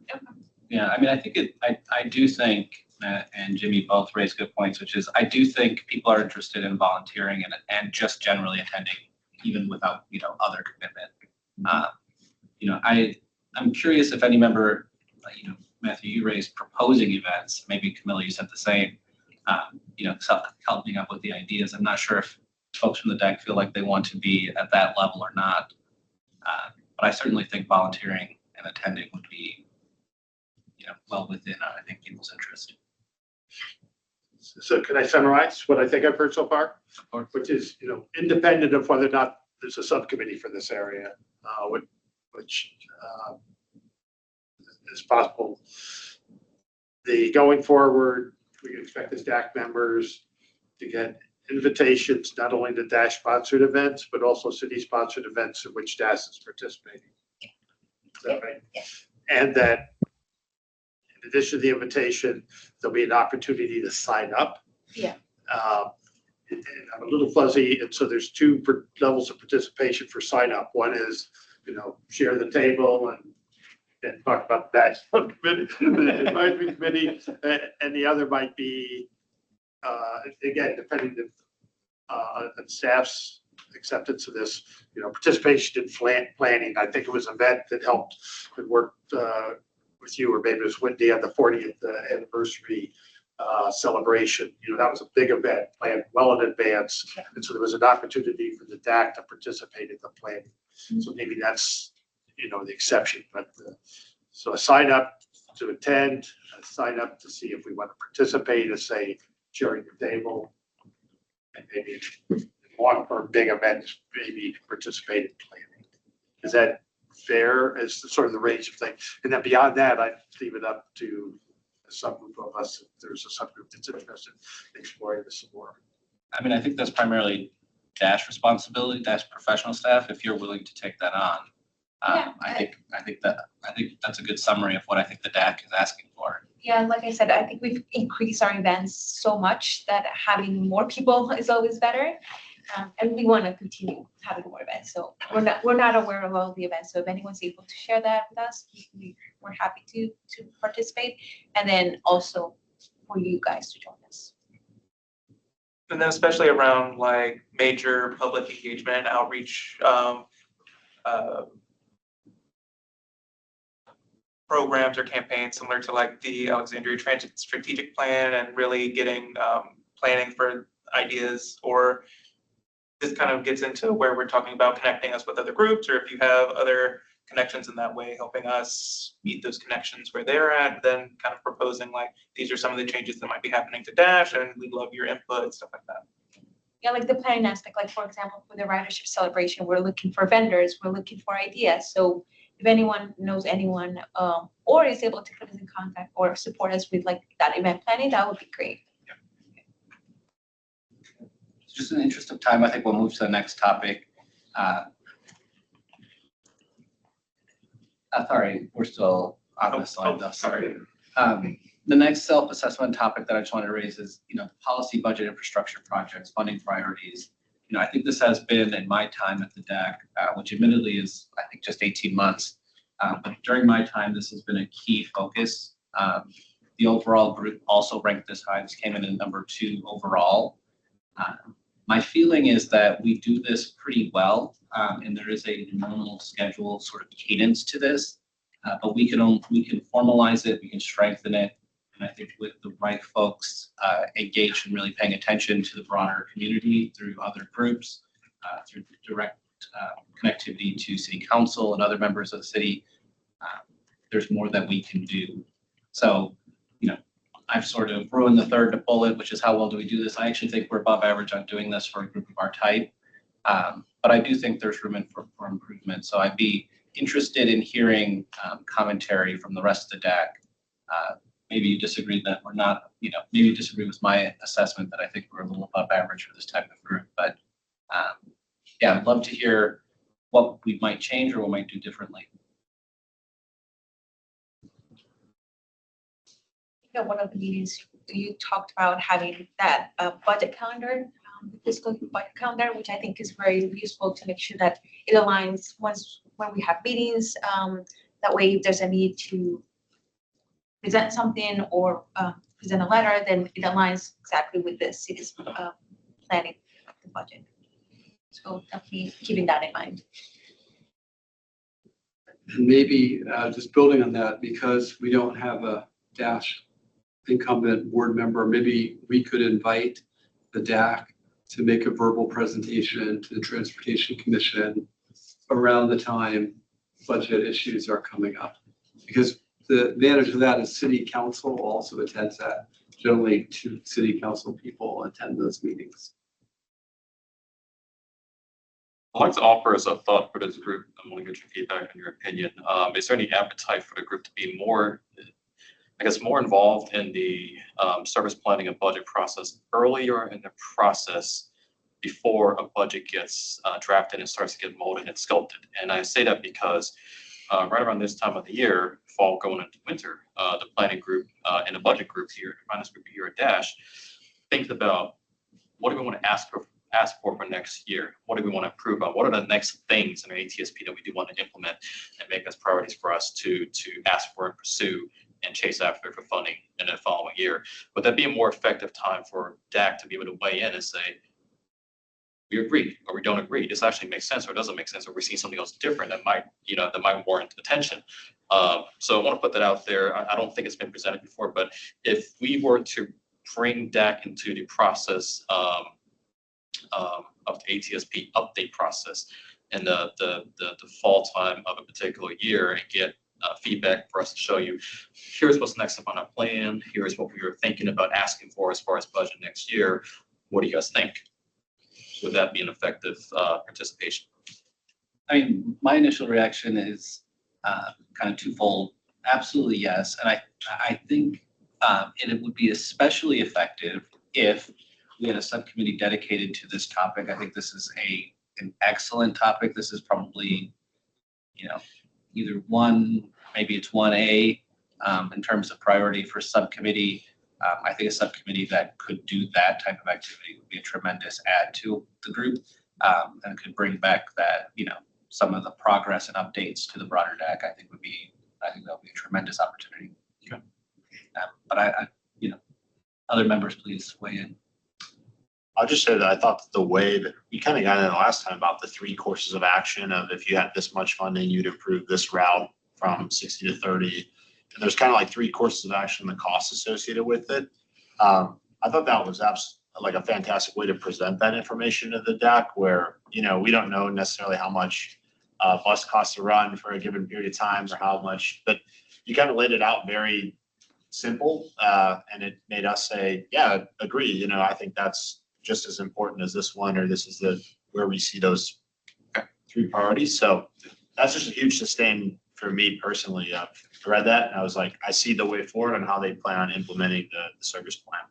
Yeah, I mean, I think I do think Matt and Jimmy both raised good points, which is I do think people are interested in volunteering and just generally attending, even without, other commitment. I'm curious if any member, Matthew, you raised proposing events, maybe Camilla, you said the same, helping up with the ideas. I'm not sure if folks from the deck feel like they want to be at that level or not. But I certainly think volunteering and attending would be, well within, I think, people's interest. So can I summarize what I think I've heard so far? Of course. Which is, independent of whether or not there's a subcommittee for this area, which is possible. Going forward, we expect as DAC members to get invitations not only to DASH sponsored events, but also city sponsored events in which DAS is participating. Is that right? Yeah. And that in addition to the invitation, there'll be an opportunity to sign up. Yeah. And I'm a little fuzzy, and so there's two levels of participation for sign up. One is, share the table and talk about that the advisory committee, and the other might be, again, depending on staff's acceptance of this, participation in planning. I think it was an event that helped and worked with you, or maybe it was Wendy on the 40th anniversary celebration. That was a big event planned well in advance. And so there was an opportunity for the DAC to participate in the planning. So maybe that's, the exception, but so a sign up to attend, a sign up to see if we want to participate, as say sharing the table, and maybe one or big events, maybe participate in planning. Is that fair as sort of the range of things? And then beyond that, I'd leave it up to a subgroup of us, if there's a subgroup that's interested in exploring this some more. I mean, I think that's primarily DASH responsibility, DASH professional staff, if you're willing to take that on. I think that's a good summary of what I think the DAC is asking for. Yeah, like I said, I think we've increased our events so much that having more people is always better. And we want to continue having more events. So we're not aware of all the events. So if anyone's able to share that with us, we're happy to participate. And then also for you guys to join us. And then especially around like major public engagement and outreach programs or campaigns similar to like the Alexandria Transit Strategic Plan, and really getting planning for ideas, or this kind of gets into where we're talking about connecting us with other groups, or if you have other connections in that way, helping us meet those connections where they're at, then kind of proposing like, these are some of the changes that might be happening to DASH, and we'd love your input and stuff like that. Yeah, like the planning aspect, like for example, for the ridership celebration, we're looking for vendors, we're looking for ideas. So if anyone knows anyone or is able to put us in contact or support us with like that event planning, that would be great. Just in the interest of time, I think we'll move to the next topic. Sorry, we're still on this slide though, sorry. The next self-assessment topic that I just wanted to raise is, policy, budget, infrastructure projects, funding priorities. I think this has been in my time at the DAC, which admittedly is, I think, just 18 months. But during my time, this has been a key focus. The overall group also ranked this high. This came in at number 2 overall. My feeling is that we do this pretty well, and there is a normal schedule sort of cadence to this, but we can formalize it, we can strengthen it, and I think with the right folks engaged in really paying attention to the broader community through other groups, through direct connectivity to city council and other members of the city, there's more that we can do. So, I've sort of ruined the third bullet, which is how well do we do this? I actually think we're above average on doing this for a group of our type. But I do think there's room for improvement. So I'd be interested in hearing commentary from the rest of the DAC. Maybe you disagree that we're not, maybe you disagree with my assessment that I think we're a little above average for this type of group. But yeah, I'd love to hear what we might change or what we might do differently. One of the meetings you talked about having that budget calendar, fiscal budget calendar, which I think is very useful to make sure that it aligns when we have meetings. That way, if there's a need to present something or present a letter, then it aligns exactly with the city's planning of the budget. So definitely keeping that in mind. And maybe just building on that, because we don't have a Dash incumbent board member, maybe we could invite the DAC to make a verbal presentation to the Transportation Commission around the time budget issues are coming up. Because the advantage of that is city council also attends that. Generally, 2 city council people attend those meetings. I'd like to offer as a thought for this group. I want to get your feedback and your opinion. Is there any appetite for the group to be more, I guess, more involved in the service planning and budget process earlier in the process before a budget gets drafted and starts to get molded and sculpted? And I say that because right around this time of the year, fall going into winter, the planning group and the budget group here, finance group here at Dash, think about what do we want to ask for next year? What do we want to improve on? What are the next things in our ATSP that we do want to implement and make as priorities for us to ask for and pursue and chase after for funding in the following year? Would that be a more effective time for DAC to be able to weigh in and say, we agree or we don't agree, this actually makes sense or doesn't make sense, or we see something else different that might, that might warrant attention. So I want to put that out there. I don't think it's been presented before, but if we were to bring DAC into the process of the ATSP update process in the fall time of a particular year and get feedback for us to show you, here's what's next up on our plan, here's what we were thinking about asking for as far as budget next year, what do you guys think? Would that be an effective participation? I mean, my initial reaction is kind of twofold. Absolutely, yes. And I think and it would be especially effective if we had a subcommittee dedicated to this topic. I think this is an excellent topic. This is probably, either maybe it's 1A in terms of priority for subcommittee. I think a subcommittee that could do that type of activity would be a tremendous add to the group and could bring back that, some of the progress and updates to the broader deck. I think that would be a tremendous opportunity. Okay. But I other members, please weigh in. I'll just say that I thought that the way that we kind of got in the last time about the 3 courses of action of if you had this much funding, you'd improve this route from 60 to 30. And there's kind of like 3 courses of action, the costs associated with it. I thought that was like a fantastic way to present that information to the DAC where, we don't know necessarily how much bus costs to run for a given period of time or how much, but you kind of laid it out very simple and it made us say, yeah, agree. I think that's just as important as this one, or this is where we see those 3 priorities. So that's just a huge sustain for me personally. I read that and I was like, I see the way forward on how they plan on implementing the service plan.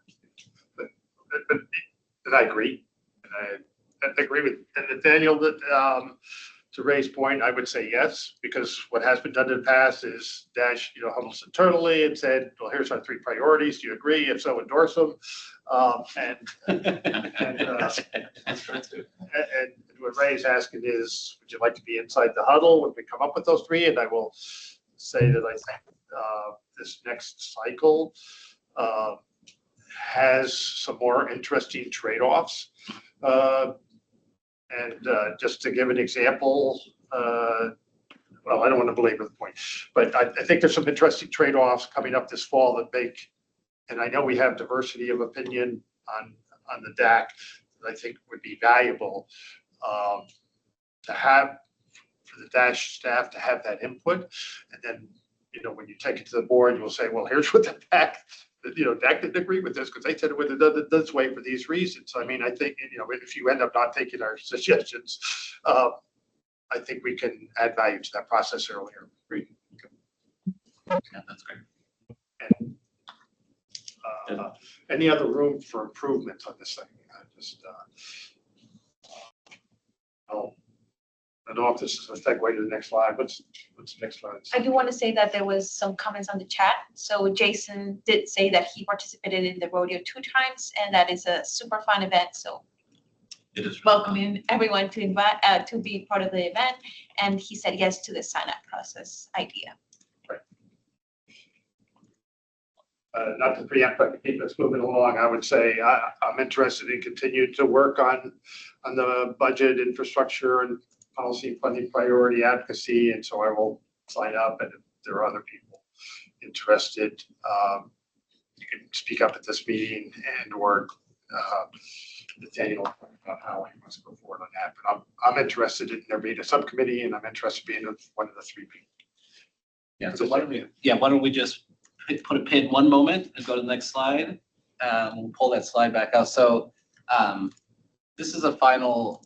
And I agree. And I agree with Nathaniel that to Ray's point, I would say yes, because what has been done in the past is Dash, huddles internally and said, well, here's our 3 priorities. Do you agree? If so, endorse them. And what Ray is asking is, would you like to be inside the huddle when we come up with those 3? And I will say that I think this next cycle has some more interesting trade-offs. And just to give an example, well, I don't want to belabor the point, but I think there's some interesting trade-offs coming up this fall that make, and I know we have diversity of opinion on the DAC that I think would be valuable to have for the Dash staff to have that input. And then, when you take it to the board, you'll say, well, here's what the DAC, DAC didn't agree with this because they said it would have done it this way for these reasons. I mean, I think, if you end up not taking our suggestions, I think we can add value to that process earlier. Yeah, that's great. And any other room for improvement on this thing? I don't know if this is a segue to the next slide. What's the next slide? I do want to say that there was some comments on the chat. So Jason did say that he participated in the rodeo 2 times, and that is a super fun event. So It is welcoming everyone to invite to be part of the event, and he said yes to the sign-up process idea. not to preempt, but keep us moving along, I would say I'm interested in continuing to work on the budget, infrastructure, and policy funding priority advocacy, and so I will sign up, and if there are other people interested, you can speak up at this meeting and or Nathaniel about how he wants to go forward on that. But I'm interested in there being a subcommittee, and I'm interested in being one of the three people. Yeah, so why don't we just put a pin one moment and go to the next slide? We'll pull that slide back out. So this is a final,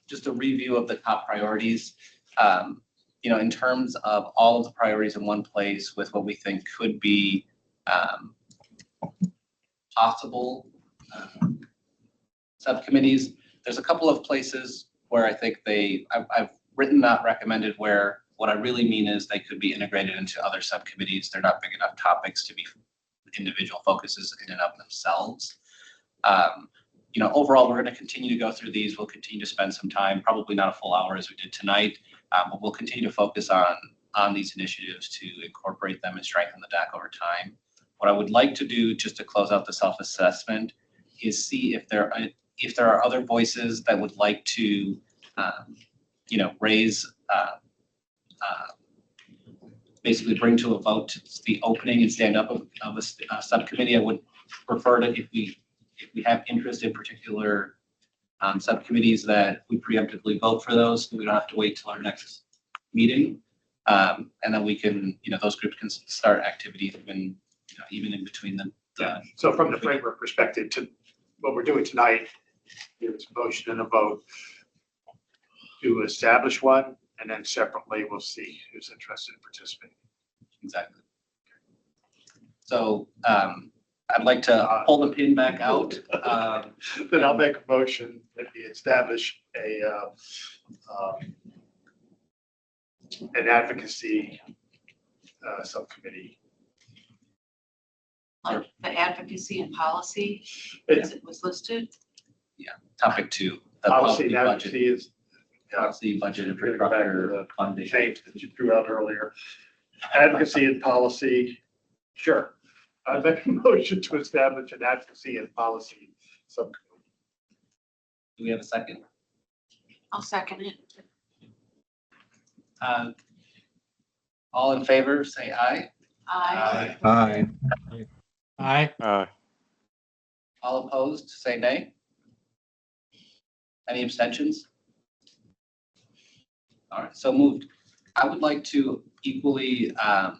just a review of the top priorities. In terms of all of the priorities in one place with what we think could be possible subcommittees. There's a couple of places where I think I've written not recommended, where what I really mean is they could be integrated into other subcommittees. They're not big enough topics to be individual focuses in and of themselves. Overall, we're going to continue to go through these. We'll continue to spend some time, probably not a full hour as we did tonight, but we'll continue to focus on these initiatives to incorporate them and strengthen the DAC over time. What I would like to do, just to close out the self-assessment, is see if there are other voices that would like to, raise, basically bring to a vote the opening and stand up of a subcommittee. I would prefer to, if we have interest in particular subcommittees, that we preemptively vote for those, so we don't have to wait till our next meeting. And then we can, those groups can start activities even in between them. So from the framework perspective, to what we're doing tonight, there's a motion and a vote to establish one, and then separately we'll see who's interested in participating. Exactly. So I'd like to pull the pin back out. Then I'll make a motion that we establish an advocacy subcommittee. Like the advocacy and policy, It's as it was listed. Topic 2. The policy and budget. advocacy is Policy, budget, Bring it back to infrastructure, the funding. change that you threw out earlier. Advocacy and policy, sure. I make a motion to establish an advocacy and policy subcommittee. Do we have a second? I'll second it. All in favor, say aye. I, Aye. Aye. All opposed, say nay. Any abstentions? All right, so moved. I would like to equally I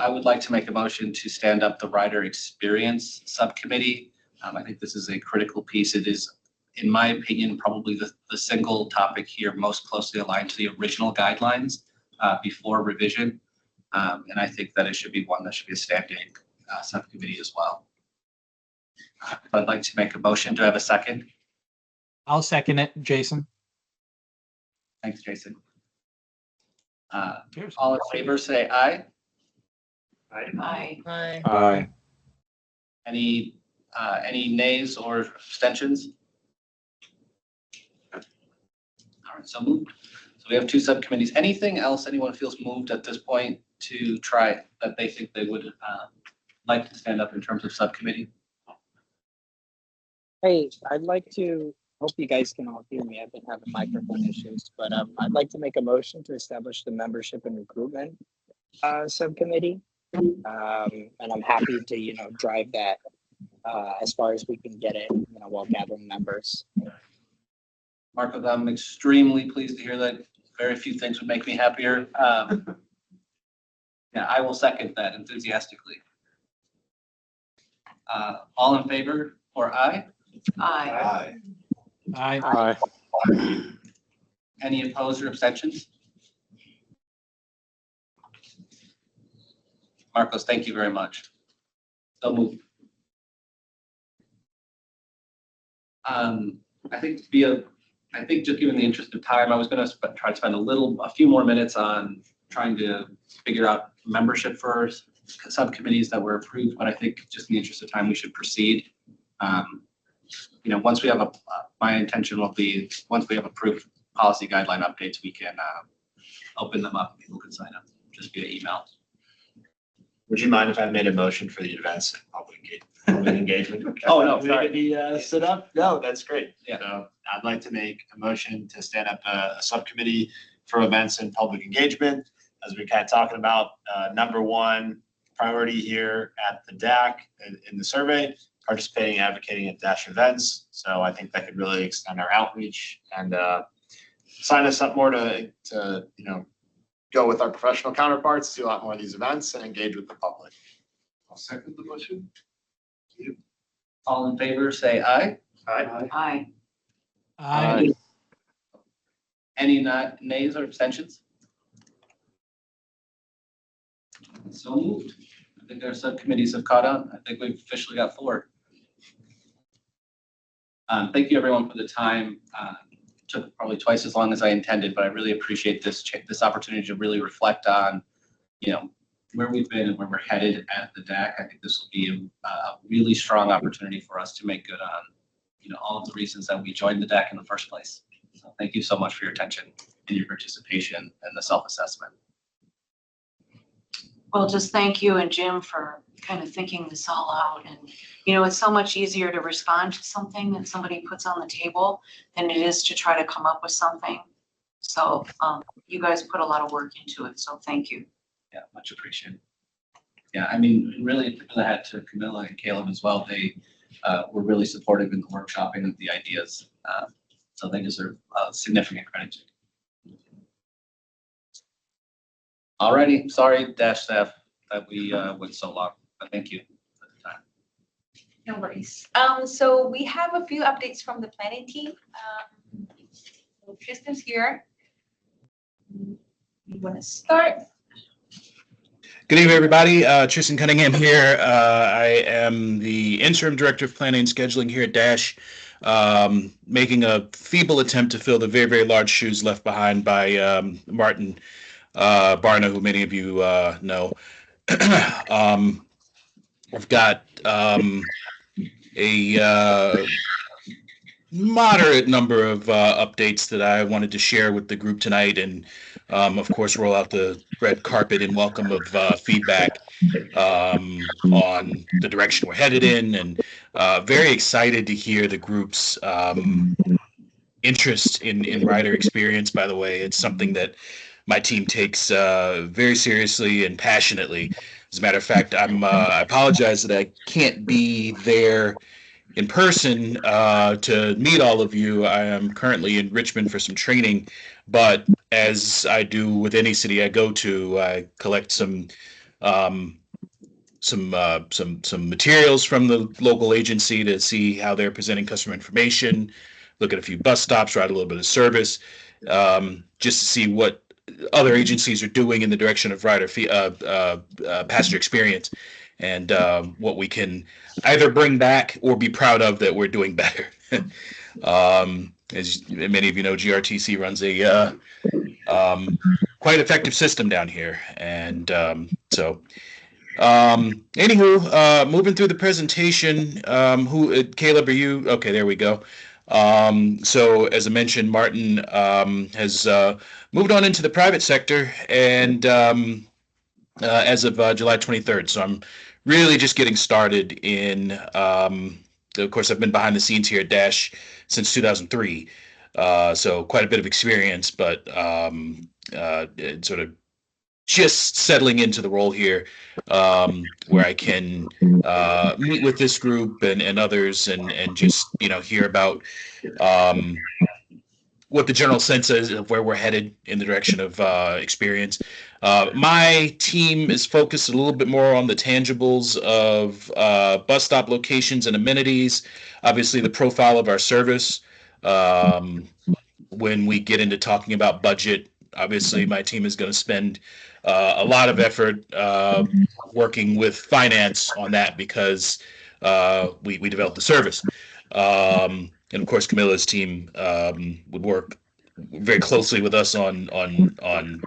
would like to make a motion to stand up the rider experience subcommittee. I think this is a critical piece. It is, in my opinion, probably the single topic here most closely aligned to the original guidelines before revision. And I think that it should be one that should be a standing subcommittee as well. I'd like to make a motion. Do I have a second? I'll second it, Jason. Thanks, Jason. Cheers. All in favor, say aye. I, Aye. Aye. Any nays or abstentions? All right, so moved. So we have 2 subcommittees. Anything else anyone feels moved at this point to try that they think they would like to stand up in terms of subcommittee? Hey, I'd like to, hope you guys can all hear me. I've been having microphone issues, but I'd like to make a motion to establish the membership and recruitment subcommittee. And I'm happy to, drive that as far as we can get it, while gathering members. Marco, I'm extremely pleased to hear that. Very few things would make me happier. Yeah, I will second that enthusiastically. All in favor or aye? I, Aye. Any opposed or abstentions? Marcos, thank you very much. So moved. I think just given the interest of time, I was going to try to spend a few more minutes on trying to figure out membership for subcommittees that were approved, but I think just in the interest of time, we should proceed. Once we have my intention will be, once we have approved policy guideline updates, we can open them up. People can sign up just via email. Would you mind if I made a motion for the events and public engagement? Oh, no, We sorry. could be set up? No, that's great. Yeah. So I'd like to make a motion to stand up a subcommittee for events and public engagement. As we kind of talking about, number one priority here at the DAC in the survey, participating, advocating at Dash events. So I think that could really extend our outreach and sign us up more to go with our professional counterparts, do a lot more of these events and engage with the public. I'll second the motion. All in favor, say aye. Aye. Aye. Any nays or abstentions? So moved. I think our subcommittees have caught up. I think we've officially got 4. Thank you everyone for the time. Took probably twice as long as I intended, but I really appreciate this opportunity to really reflect on, where we've been and where we're headed at the DAC. I think this will be a really strong opportunity for us to make good on, all of the reasons that we joined the DAC in the first place. So thank you so much for your attention and your participation and the self-assessment. Well, just thank you and Jim for kind of thinking this all out. And, it's so much easier to respond to something that somebody puts on the table than it is to try to come up with something. So you guys put a lot of work into it. So thank you. Yeah, much appreciated. Yeah, I mean, really, I had to Camilla and Caleb as well. They were really supportive in the workshopping of the ideas. So they deserve significant credit. Alrighty, sorry, Dash staff, that we went so long, but thank you for the time. No worries. So we have a few updates from the planning team. So Tristan's here. You want to start? Good evening, everybody. Tristan Cunningham here. I am the Interim Director of Planning and Scheduling here at Dash, making a feeble attempt to fill the very, very large shoes left behind by Martin Barna, who many of you know. I've got a moderate number of updates that I wanted to share with the group tonight, and of course roll out the red carpet in welcome of feedback on the direction we're headed in, and very excited to hear the group's interest in rider experience. By the way, it's something that my team takes very seriously and passionately. As a matter of fact, I apologize that I can't be there in person to meet all of you. I am currently in Richmond for some training, but as I do with any city I go to, I collect some materials from the local agency to see how they're presenting customer information, look at a few bus stops, ride a little bit of service, just to see what other agencies are doing in the direction of rider passenger experience, and what we can either bring back or be proud of that we're doing better. As many of you know, GRTC runs a quite effective system down here, and anywho, moving through the presentation. Caleb, are you okay? There we go. So as I mentioned, Martin has moved on into the private sector, and as of July 23rd. So I'm really just getting started in, of course, I've been behind the scenes here at Dash since 2003. So quite a bit of experience, but sort of just settling into the role here, where I can meet with this group and others, and just hear about what the general sense is of where we're headed in the direction of experience. My team is focused a little bit more on the tangibles of bus stop locations and amenities. Obviously, the profile of our service. When we get into talking about budget, obviously my team is going to spend a lot of effort working with finance on that, because we developed the service. And of course, Camilla's team would work very closely with us on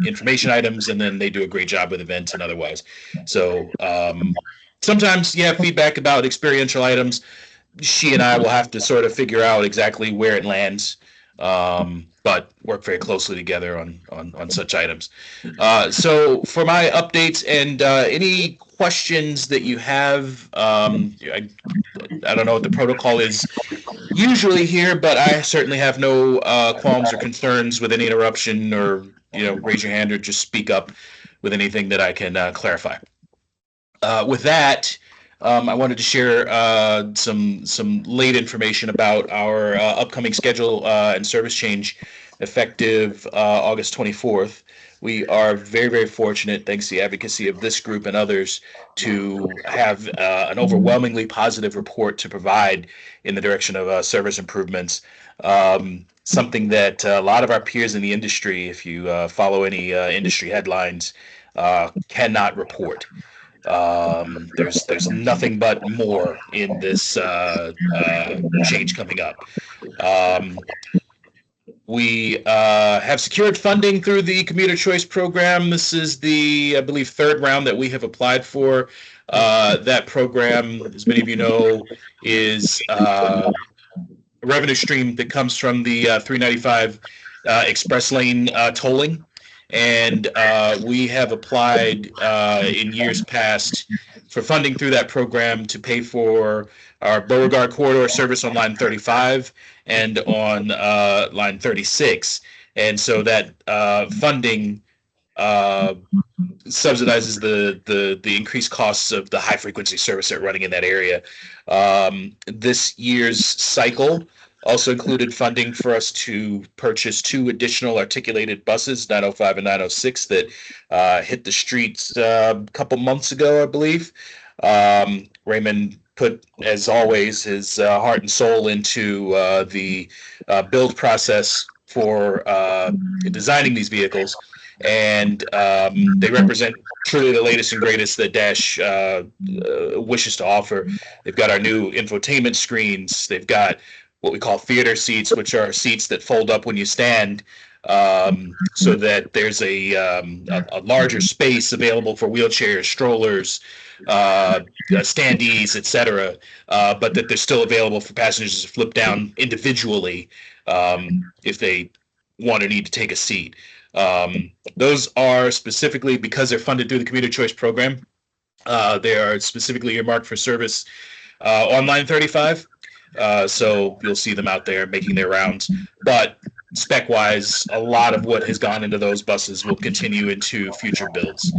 information items, and then they do a great job with events and otherwise. So sometimes, feedback about experiential items, she and I will have to sort of figure out exactly where it lands, but work very closely together on such items. So for my updates and any questions that you have. I don't know what the protocol is usually here, but I certainly have no qualms or concerns with any interruption, or raise your hand or just speak up with anything that I can clarify. With that, I wanted to share some late information about our upcoming schedule and service change effective August 24th. We are very, very fortunate, thanks to the advocacy of this group and others, to have an overwhelmingly positive report to provide in the direction of service improvements. Something that a lot of our peers in the industry, if you follow any industry headlines, cannot report. There's nothing but more in this change coming up. We have secured funding through the Commuter Choice Program. This is the, I believe, third round that we have applied for. That program, as many of you know, is a revenue stream that comes from the 395 express lane tolling. And we have applied in years past for funding through that program to pay for our Beauregard corridor service on line 35 and on line 36. And so that funding subsidizes the increased costs of the high frequency service that are running in that area. This year's cycle also included funding for us to purchase 2 additional articulated buses, 905 and 906, that hit the streets a couple months ago, I believe. Raymond put, as always, his heart and soul into the build process for designing these vehicles, and they represent truly the latest and greatest that Dash wishes to offer. They've got our new infotainment screens. They've got what we call theater seats, which are seats that fold up when you stand, so that there's a larger space available for wheelchairs, strollers, standees, etc., but that they're still available for passengers to flip down individually if they want or need to take a seat. Those are specifically, because they're funded through the Commuter Choice Program, they are specifically earmarked for service on line 35. So you'll see them out there making their rounds. But spec-wise, a lot of what has gone into those buses will continue into future builds.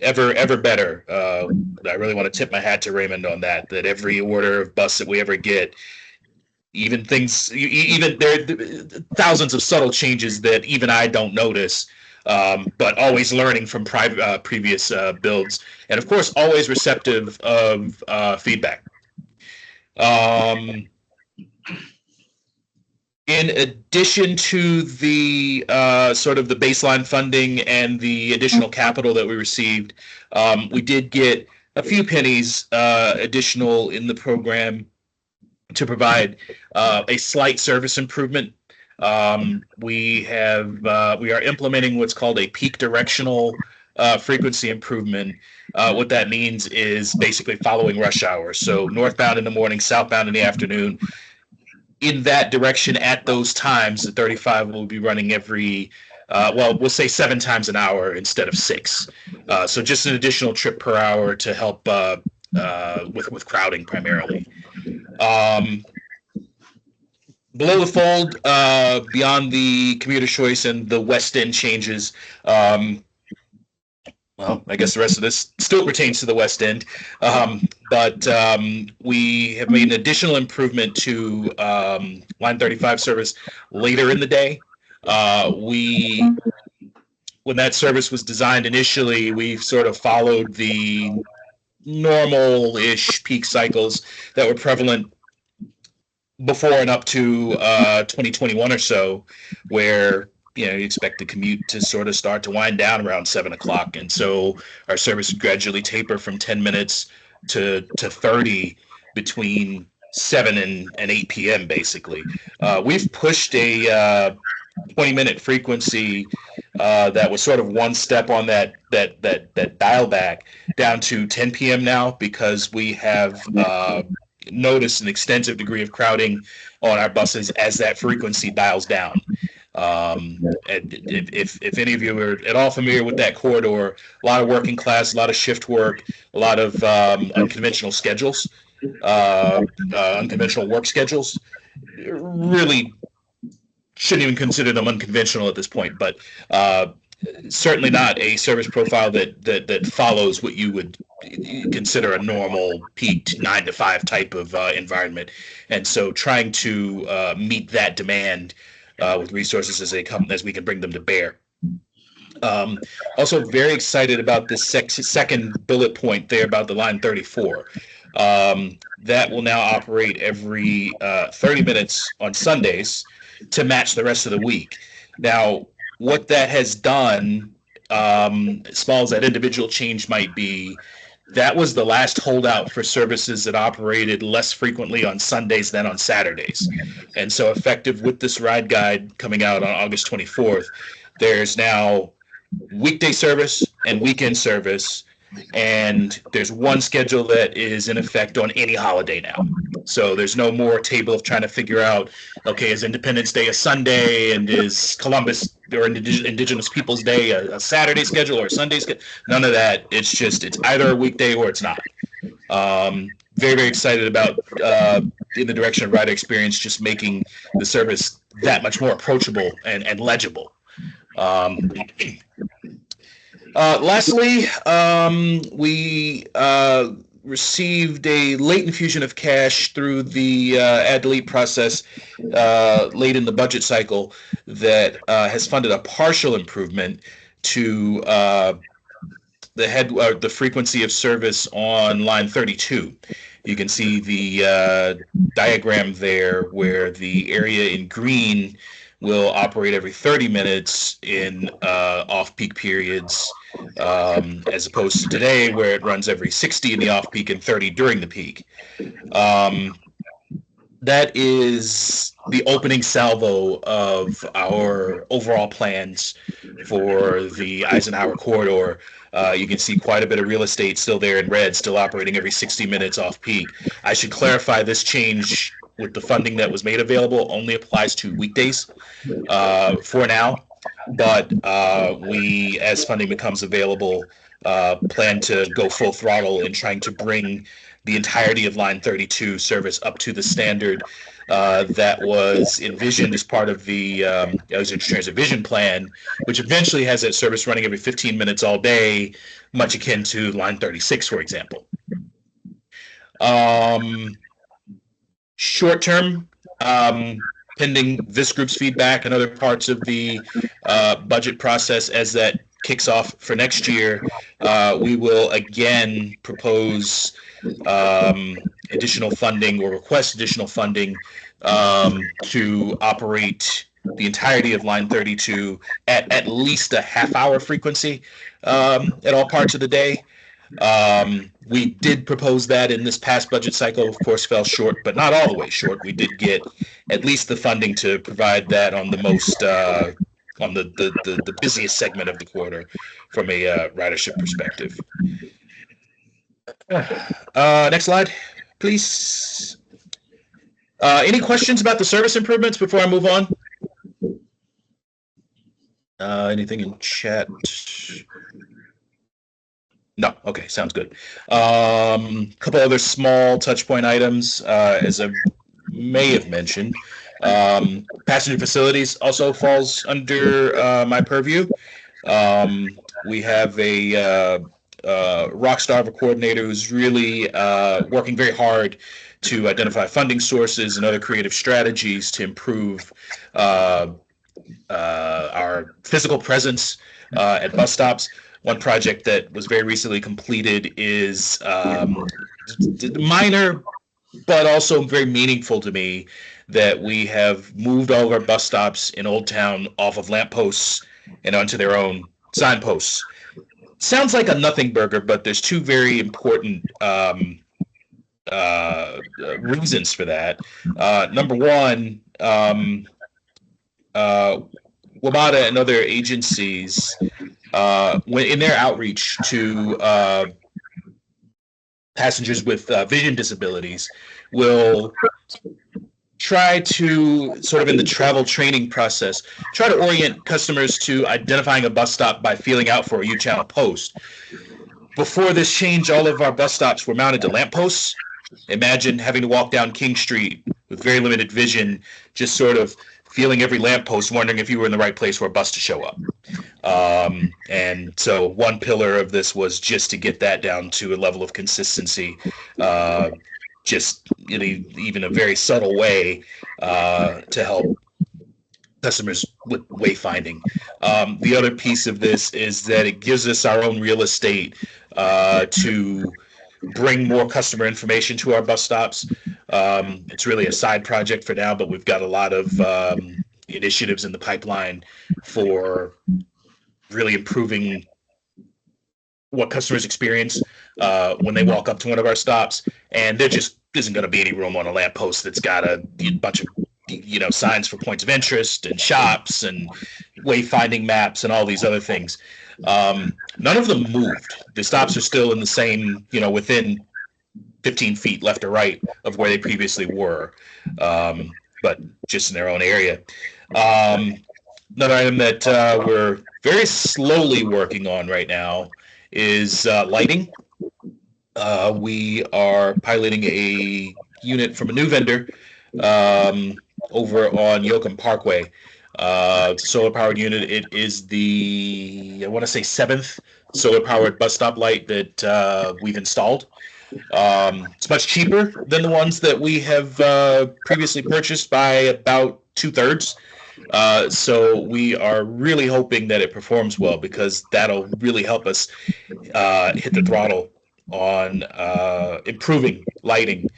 Ever better. I really want to tip my hat to Raymond on that every order of bus that we ever get, even there are thousands of subtle changes that even I don't notice, but always learning from previous builds, and of course always receptive of feedback. In addition to the sort of the baseline funding and the additional capital that we received, we did get a few pennies additional in the program to provide a slight service improvement. We are implementing what's called a peak directional frequency improvement. What that means is basically following rush hour. So northbound in the morning, southbound in the afternoon. In that direction at those times, the 35 will be running every, we'll say 7 times an hour instead of 6. So just an additional trip per hour to help with crowding primarily. Below the fold, beyond the Commuter Choice and the West End changes, well, I guess the rest of this still pertains to the West End, but we have made an additional improvement to line 35 service later in the day. When that service was designed initially, we sort of followed the normal-ish peak cycles that were prevalent before and up to 2021 or so, where you expect the commute to sort of start to wind down around 7 o'clock. And so our service gradually taper from 10 minutes to 30 between 7 and 8 p.m. basically. We've pushed a 20-minute frequency that was sort of one step on that dial back down to 10 p.m. now, because we have noticed an extensive degree of crowding on our buses as that frequency dials down. And if any of you are at all familiar with that corridor, a lot of working class, a lot of shift work, a lot of unconventional schedules, unconventional work schedules. Really shouldn't even consider them unconventional at this point, but certainly not a service profile that follows what you would consider a normal peaked 9 to 5 type of environment. And so trying to meet that demand with resources as they come, as we can bring them to bear. Also very excited about this second bullet point there about the line 34. That will now operate every 30 minutes on Sundays to match the rest of the week. Now, what that has done, as small as that individual change might be, that was the last holdout for services that operated less frequently on Sundays than on Saturdays. And so effective with this ride guide coming out on August 24th, there's now weekday service and weekend service, and there's one schedule that is in effect on any holiday now. So there's no more table of trying to figure out, okay, is Independence Day a Sunday and is Columbus or Indigenous Peoples Day a Saturday schedule or a Sunday schedule? None of that. It's either a weekday or it's not. Very, very excited about in the direction of rider experience, just making the service that much more approachable and legible. Lastly, we received a late infusion of cash through the add-delete process late in the budget cycle that has funded a partial improvement to the frequency of service on line 32. You can see the diagram there where the area in green will operate every 30 minutes in off-peak periods, as opposed to today where it runs every 60 in the off-peak and 30 during the peak. That is the opening salvo of our overall plans for the Eisenhower corridor. You can see quite a bit of real estate still there in red, still operating every 60 minutes off-peak. I should clarify this change with the funding that was made available only applies to weekdays for now. But we, as funding becomes available, plan to go full throttle in trying to bring the entirety of line 32 service up to the standard that was envisioned as part of the Alexandria Transit Vision Plan, which eventually has that service running every 15 minutes all day, much akin to line 36, for example. Short term, pending this group's feedback and other parts of the budget process as that kicks off for next year, we will again propose additional funding or request additional funding to operate the entirety of line 32 at least a half-hour frequency at all parts of the day. We did propose that in this past budget cycle, of course, fell short, but not all the way short. We did get at least the funding to provide that on the most, on the busiest segment of the quarter from a ridership perspective. Next slide, please. Any questions about the service improvements before I move on? Anything in chat? No. Okay, sounds good. Couple other small touch point items, as I may have mentioned. Passenger facilities also falls under my purview. We have a rock star of a coordinator who's really working very hard to identify funding sources and other creative strategies to improve our physical presence at bus stops. One project that was very recently completed is minor, but also very meaningful to me, that we have moved all of our bus stops in Old Town off of lampposts and onto their own signposts. Sounds like a nothing burger, but there's two very important reasons for that. Number one, WMATA and other agencies, when in their outreach to passengers with vision disabilities, will try to sort of in the travel training process, try to orient customers to identifying a bus stop by feeling out for a U-channel post. Before this change, all of our bus stops were mounted to lampposts. Imagine having to walk down King Street with very limited vision, just sort of feeling every lamppost, wondering if you were in the right place for a bus to show up. And so one pillar of this was just to get that down to a level of consistency, just in even a very subtle way to help customers with wayfinding. The other piece of this is that it gives us our own real estate to bring more customer information to our bus stops. It's really a side project for now, but we've got a lot of initiatives in the pipeline for really improving what customers experience when they walk up to one of our stops. And there just isn't going to be any room on a lamppost that's got a bunch of signs for points of interest and shops and wayfinding maps and all these other things. None of them moved. The stops are still in the same, within 15 feet left or right of where they previously were, but just in their own area. Another item that we're very slowly working on right now is lighting. We are piloting a unit from a new vendor over on Yoakum Parkway. Solar powered unit. It is the, I want to say, 7th solar powered bus stop light that we've installed. It's much cheaper than the ones that we have previously purchased by about 2/3. So we are really hoping that it performs well, because that'll really help us hit the throttle on improving lighting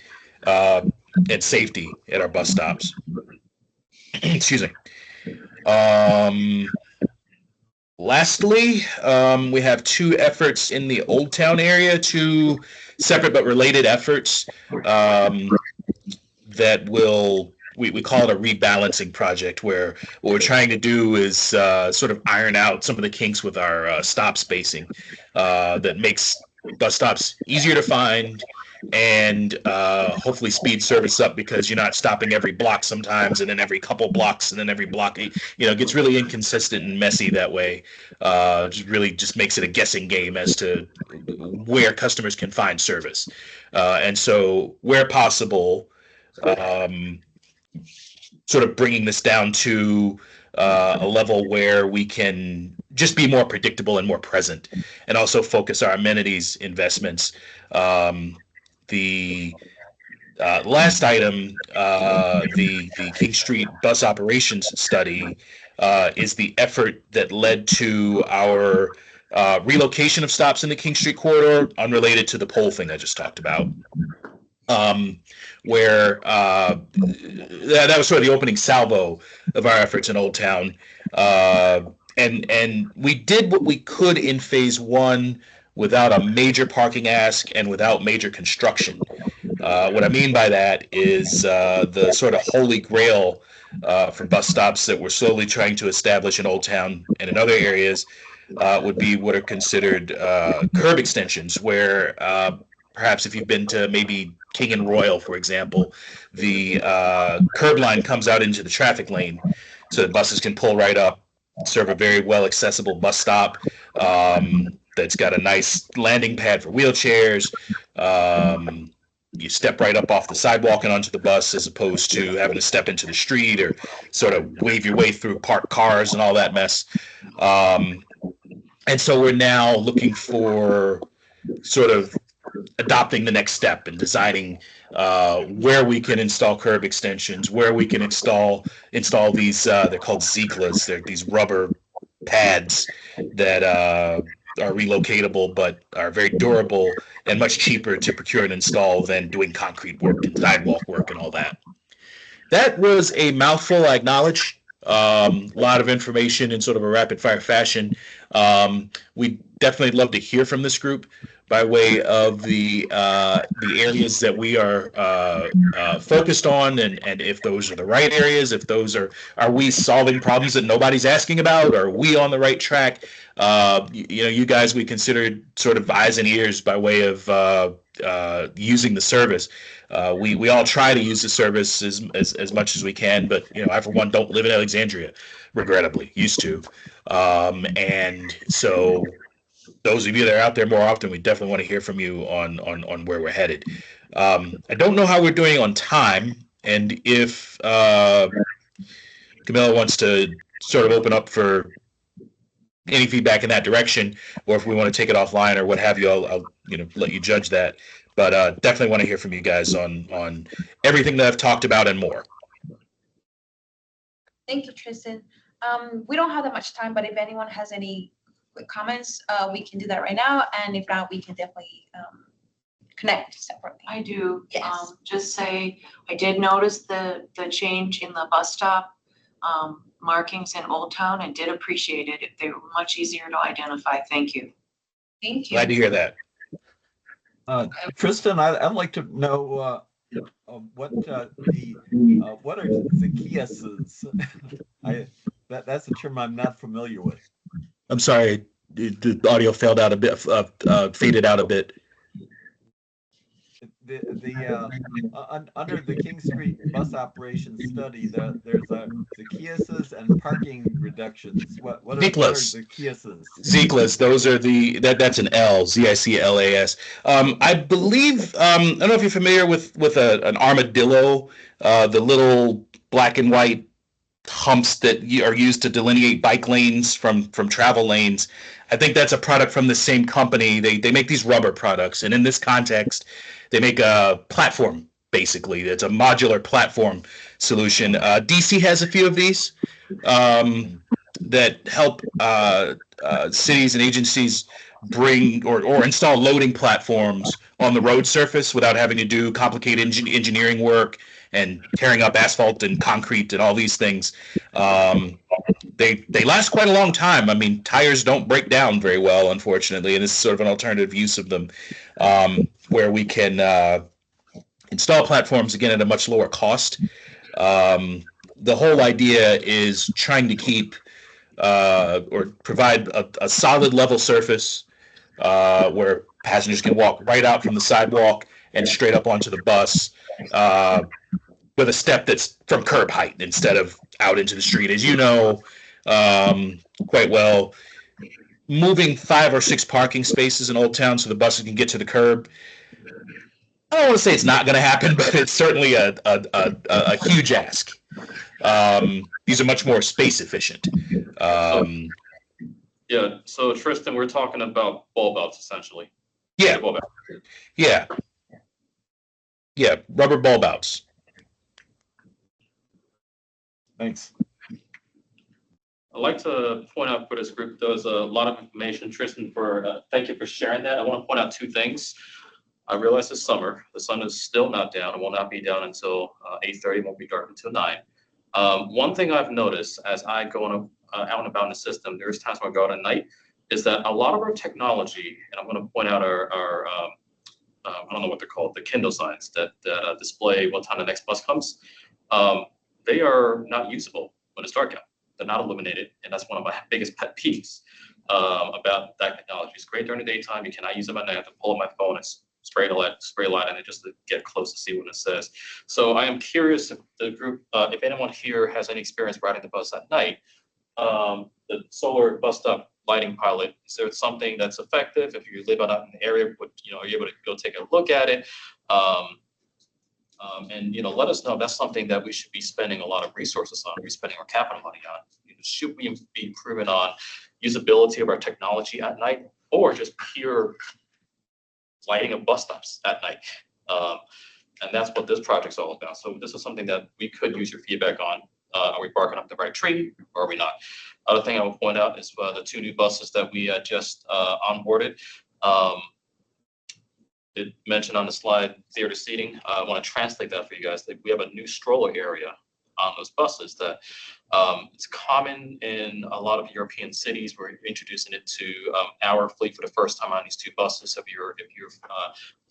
and safety at our bus stops. Excuse me. Lastly, we have 2 efforts in the Old Town area, 2 separate but related efforts that we call it a rebalancing project, where what we're trying to do is sort of iron out some of the kinks with our stop spacing that makes bus stops easier to find and hopefully speed service up, because you're not stopping every block sometimes, and then every couple blocks, and then every block. It gets really inconsistent and messy that way. Just makes it a guessing game as to where customers can find service. And so where possible, sort of bringing this down to a level where we can just be more predictable and more present, and also focus our amenities investments. The last item, the King Street bus operations study, is the effort that led to our relocation of stops in the King Street corridor, unrelated to the poll thing I just talked about. Where that was sort of the opening salvo of our efforts in Old Town. And we did what we could in phase 1 without a major parking ask and without major construction. What I mean by that is the sort of holy grail for bus stops that we're slowly trying to establish in Old Town and in other areas would be what are considered curb extensions, where perhaps if you've been to maybe King and Royal, for example, the curb line comes out into the traffic lane, so that buses can pull right up, serve a very well accessible bus stop that's got a nice landing pad for wheelchairs. You step right up off the sidewalk and onto the bus, as opposed to having to step into the street or sort of wave your way through parked cars and all that mess. And so we're now looking for sort of adopting the next step and designing where we can install curb extensions, where we can install these, they're called Zeklas. They're these rubber pads that are relocatable but are very durable and much cheaper to procure and install than doing concrete work and sidewalk work and all that. That was a mouthful, I acknowledge. A lot of information in sort of a rapid fire fashion. We definitely love to hear from this group, by way of the areas that we are focused on, and if those are the right areas, if those are we solving problems that nobody's asking about? Are we on the right track? You guys, we considered sort of eyes and ears by way of using the service. We all try to use the service as much as we can, but I for one don't live in Alexandria, regrettably. Used to, and so those of you that are out there more often, we definitely want to hear from you on where we're headed. I don't know how we're doing on time, and if Camilla wants to sort of open up for any feedback in that direction, or if we want to take it offline or what have you, I'll let you judge that. But definitely want to hear from you guys on everything that I've talked about and more. Thank you, Tristan. We don't have that much time, but if anyone has any quick comments, we can do that right now. And if not, we can definitely connect separately. I do. Yes. Just say, I did notice the change in the bus stop markings in Old Town and did appreciate it. They were much easier to identify. Thank you. Thank you. Glad to hear that. Tristan, I'd like to know what are Zacchaeuses? That's a term I'm not familiar with. I'm sorry, the audio faded out a bit. Under the King Street bus operation study, there's Zacchaeuses and parking reductions. What are Zacchaeuses? Ziclas, those are that's an L, Ziclas. I believe I don't know if you're familiar with an armadillo, the little black and white humps that are used to delineate bike lanes from travel lanes. I think that's a product from the same company. They make these rubber products, and in this context, they make a platform. Basically, it's a modular platform solution. DC has a few of these that help cities and agencies bring or install loading platforms on the road surface without having to do complicated engineering work and tearing up asphalt and concrete and all these things. They last quite a long time. I mean, tires don't break down very well, unfortunately, and this is sort of an alternative use of them, where we can install platforms again at a much lower cost. The whole idea is trying to keep or provide a solid level surface where passengers can walk right out from the sidewalk and straight up onto the bus with a step that's from curb height instead of out into the street. As you know quite well, moving 5 or 6 parking spaces in Old Town so the buses can get to the curb, I don't want to say it's not going to happen, but it's certainly a huge ask. These are much more space efficient. Yeah, so Tristan, we're talking about bulb outs essentially. Yeah. Bulb outs. Yeah, rubber bulb outs. Thanks. I'd like to point out for this group, there was a lot of information. Tristan, thank you for sharing that. I want to point out 2 things. I realize it's summer. The sun is still not down. It will not be down until 8:30. It won't be dark until 9. One thing I've noticed as I go out and about in the system, there's times when I go out at night, is that a lot of our technology, and I'm going to point out our I don't know what they're called, the Kindle signs that display what time the next bus comes. They are not usable when it's dark out. They're not illuminated, and that's one of my biggest pet peeves about that technology. It's great during the daytime. You cannot use them at night. I have to pull up my phone and spray light on it just to get close to see what it says. So I am curious if the group, if anyone here has any experience riding the bus at night. The solar bus stop lighting pilot, is there something that's effective? If you live out in the area, are you able to go take a look at it? And let us know if that's something that we should be spending a lot of resources on. We're spending our capital money on. Should we be improving on usability of our technology at night, or just pure lighting of bus stops at night? And that's what this project's all about. So this is something that we could use your feedback on. Are we barking up the right tree, or are we not? Other thing I will point out is the 2 new buses that we just onboarded. It mentioned on the slide theater seating. I want to translate that for you guys. We have a new stroller area on those buses. That it's common in a lot of European cities where you're introducing it to our fleet for the first time on these two buses. So if you're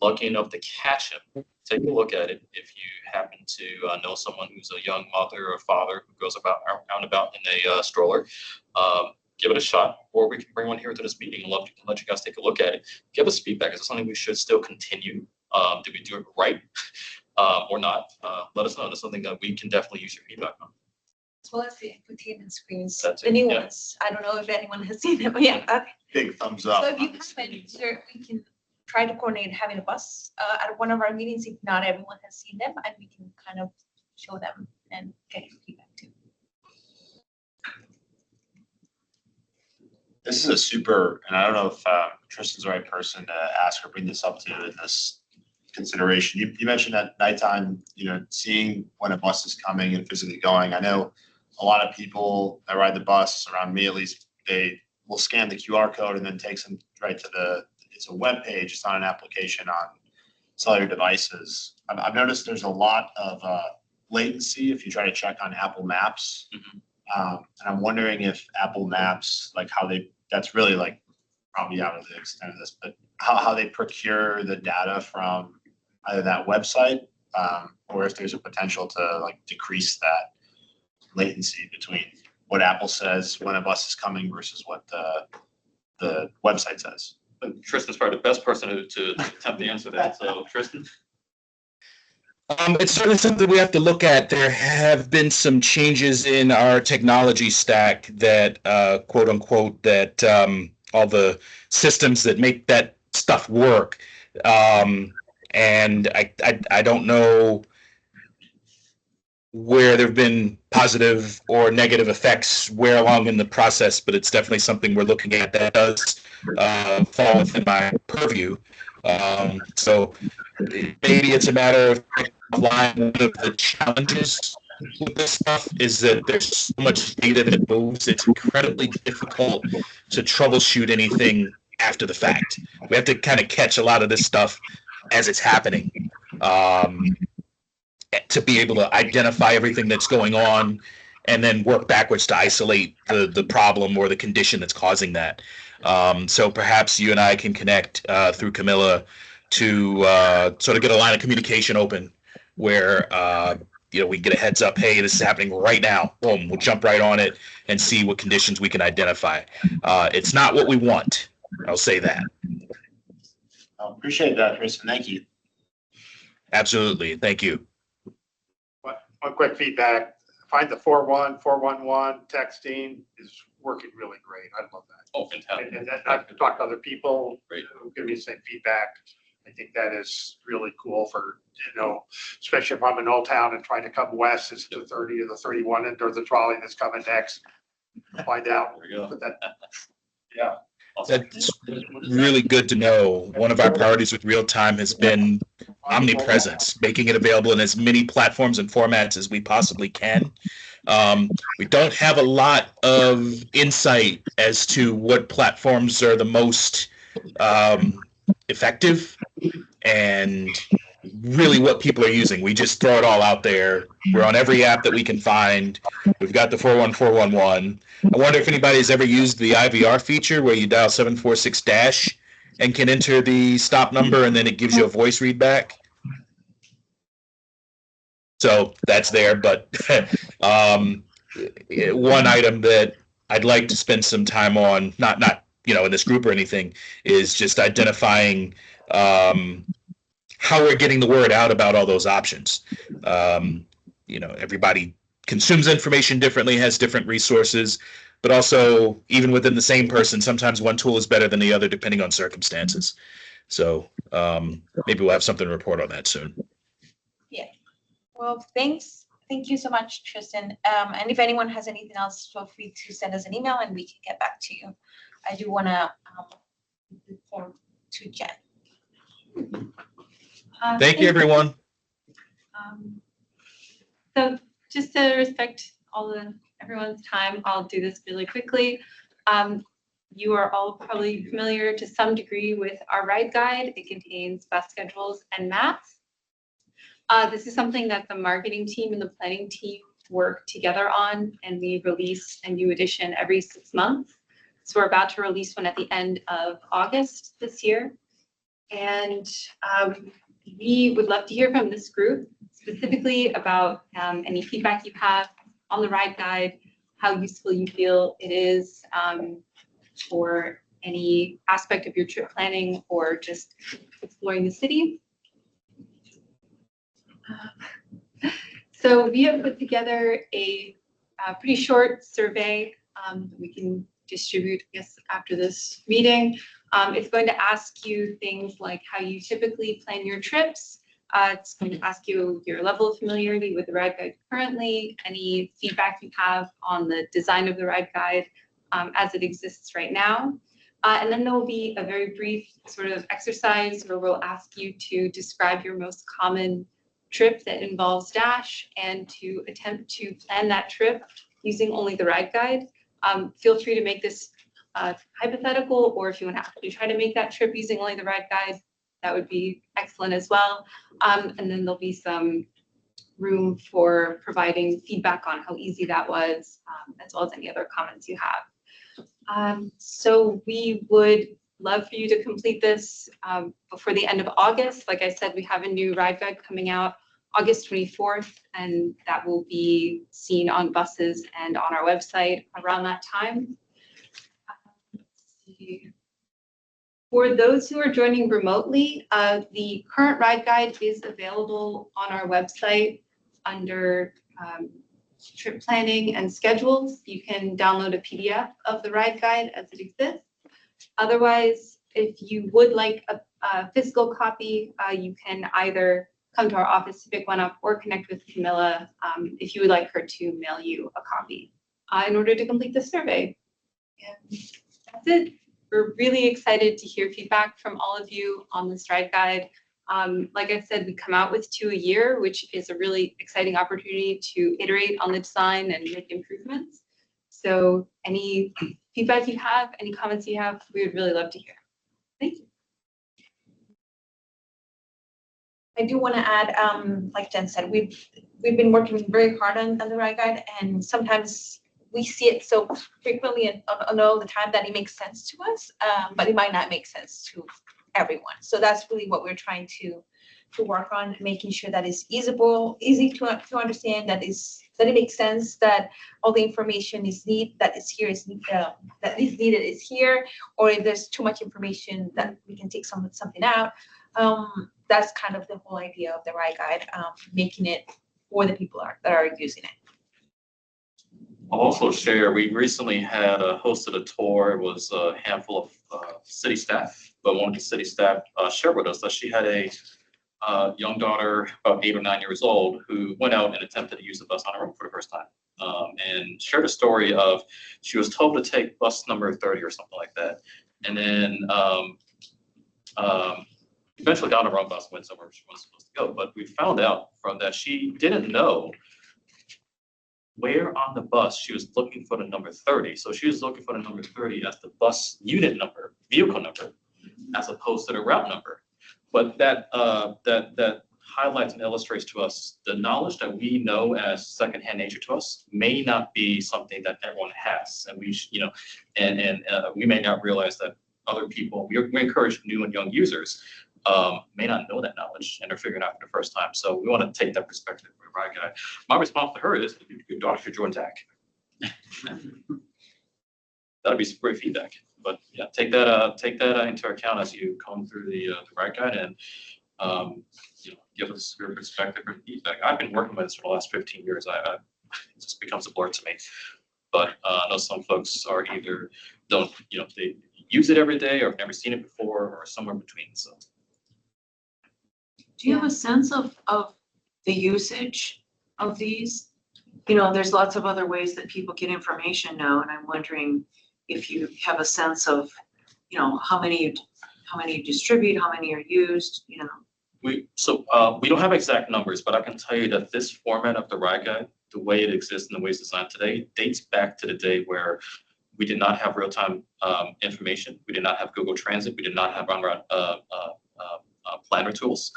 lucky enough to catch them, take a look at it. If you happen to know someone who's a young mother or father who goes out and about in a stroller, give it a shot, or we can bring one here to this meeting and let you guys take a look at it. Give us feedback. Is it something we should still continue? Did we do it right or not? Let us know. That's something that we can definitely use your feedback on. As well as the infotainment screens, That's the it, new yeah. ones. I don't know if anyone has seen them, but yeah, okay. Big thumbs So up. if you haven't, sure, we can try to coordinate having a bus at one of our meetings if not everyone has seen them, and we can kind of show them and get your feedback too. This is a super, and I don't know if Tristan's the right person to ask or bring this up to in this consideration. You mentioned at nighttime, seeing when a bus is coming and physically going. I know a lot of people that ride the bus, around me at least, they will scan the QR code and then takes them right to it's a web page. It's not an application on cellular devices. I've noticed there's a lot of latency if you try to check on Apple Maps. And I'm wondering if Apple Maps, that's really probably out of the extent of this, but how they procure the data from either that website or if there's a potential to decrease that latency between what Apple says when a bus is coming versus what the website says. But Tristan's probably the best person to attempt to answer that. So Tristan. It's certainly something we have to look at. There have been some changes in our technology stack that, quote unquote, that all the systems that make that stuff work. And I don't know where there have been positive or negative effects where along in the process, but it's definitely something we're looking at that does fall within my purview. So maybe it's a matter of one of the challenges with this stuff is that there's so much data that moves. It's incredibly difficult to troubleshoot anything after the fact. We have to kind of catch a lot of this stuff as it's happening to be able to identify everything that's going on and then work backwards to isolate the problem or the condition that's causing that. So perhaps you and I can connect through Camilla to sort of get a line of communication open where we get a heads up, hey, this is happening right now. Boom, we'll jump right on it and see what conditions we can identify. It's not what we want. I'll say that. I appreciate that, Tristan. Thank you. Absolutely. Thank you. One quick feedback. Find the 41411 texting is working really great. I love that. Oh, fantastic. And I've talked to other people Great. who give me the same feedback. I think that is really cool for, especially if I'm in Old Town and trying to come west, it's the 30 or the 31 and or the trolley that's coming next. Find out. There we go. But that, Yeah. Awesome. That's really good to know. One of our priorities with real time has been omnipresence, making it available in as many platforms and formats as we possibly can. We don't have a lot of insight as to what platforms are the most effective and really what people are using. We just throw it all out there. We're on every app that we can find. We've got the 41411. I wonder if anybody's ever used the IVR feature where you dial 746# and can enter the stop number and then it gives you a voice read back. So that's there, but one item that I'd like to spend some time on, not in this group or anything, is just identifying how we're getting the word out about all those options. Everybody consumes information differently, has different resources, but also even within the same person, sometimes one tool is better than the other depending on circumstances. So maybe we'll have something to report on that soon. Yeah. Well, thanks. Thank you so much, Tristan. And if anyone has anything else, feel free to send us an email and we can get back to you. I do want to report to Jen. Thank you, everyone. So just to respect everyone's time, I'll do this really quickly. You are all probably familiar to some degree with our ride guide. It contains bus schedules and maps. This is something that the marketing team and the planning team work together on, and we release a new edition every 6 months. So we're about to release one at the end of August this year. And we would love to hear from this group specifically about any feedback you have on the ride guide, how useful you feel it is for any aspect of your trip planning or just exploring the city. So we have put together a pretty short survey that we can distribute, I guess, after this meeting. It's going to ask you things like how you typically plan your trips. It's going to ask you your level of familiarity with the ride guide currently, any feedback you have on the design of the ride guide as it exists right now. And then there will be a very brief sort of exercise where we'll ask you to describe your most common trip that involves Dash and to attempt to plan that trip using only the ride guide. Feel free to make this hypothetical, or if you want to actually try to make that trip using only the ride guide, that would be excellent as well. And then there'll be some room for providing feedback on how easy that was, as well as any other comments you have. So we would love for you to complete this before the end of August. Like I said, we have a new ride guide coming out August 24th, and that will be seen on buses and on our website around that time. Let's see. For those who are joining remotely, the current ride guide is available on our website under trip planning and schedules. You can download a PDF of the ride guide as it exists. Otherwise, if you would like a physical copy, you can either come to our office to pick one up or connect with Camilla if you would like her to mail you a copy in order to complete the survey. And that's it. We're really excited to hear feedback from all of you on this ride guide. Like I said, we come out with 2 a year, which is a really exciting opportunity to iterate on the design and make improvements. So any feedback you have, any comments you have, we would really love to hear. Thank you. I do want to add, like Jen said, we've been working very hard on the ride guide, and sometimes we see it so frequently and all the time that it makes sense to us, but it might not make sense to everyone. So that's really what we're trying to work on, making sure that it's easy to understand, that it makes sense, that all the information that is needed is here, or if there's too much information that we can take something out. That's kind of the whole idea of the ride guide, making it for the people that are using it. I'll also share, we recently had hosted a tour. It was a handful of city staff, but one of the city staff shared with us that she had a young daughter, about 8 or 9 years old, who went out and attempted to use the bus on her own for the first time. And shared a story of, she was told to take bus number 30 or something like that. And then eventually got on the wrong bus, went somewhere she wasn't supposed to go. But we found out from that she didn't know where on the bus she was looking for the number 30. So she was looking for the number 30 as the bus unit number, vehicle number, as opposed to the route number. But that highlights and illustrates to us the knowledge that we know as secondhand nature to us may not be something that everyone has, and we we may not realize that other people. We encourage new and young users may not know that knowledge, and they're figuring it out for the first time. So we want to take that perspective for the ride guide. My response to her is, your daughter should join TAC. That'd be some great feedback. But yeah, take that into account as you comb through the ride guide, and give us your perspective and feedback. I've been working with this for the last 15 years. It just becomes a blur to me. But I know some folks are either they use it every day, or have never seen it before, or somewhere in between. So. Do you have a sense of the usage of these? There's lots of other ways that people get information now, and I'm wondering if you have a sense of, how many you distribute, how many are used, We don't have exact numbers, but I can tell you that this format of the ride guide, the way it exists and the way it's designed today, dates back to the day where we did not have real-time information. We did not have Google Transit. We did not have planner tools.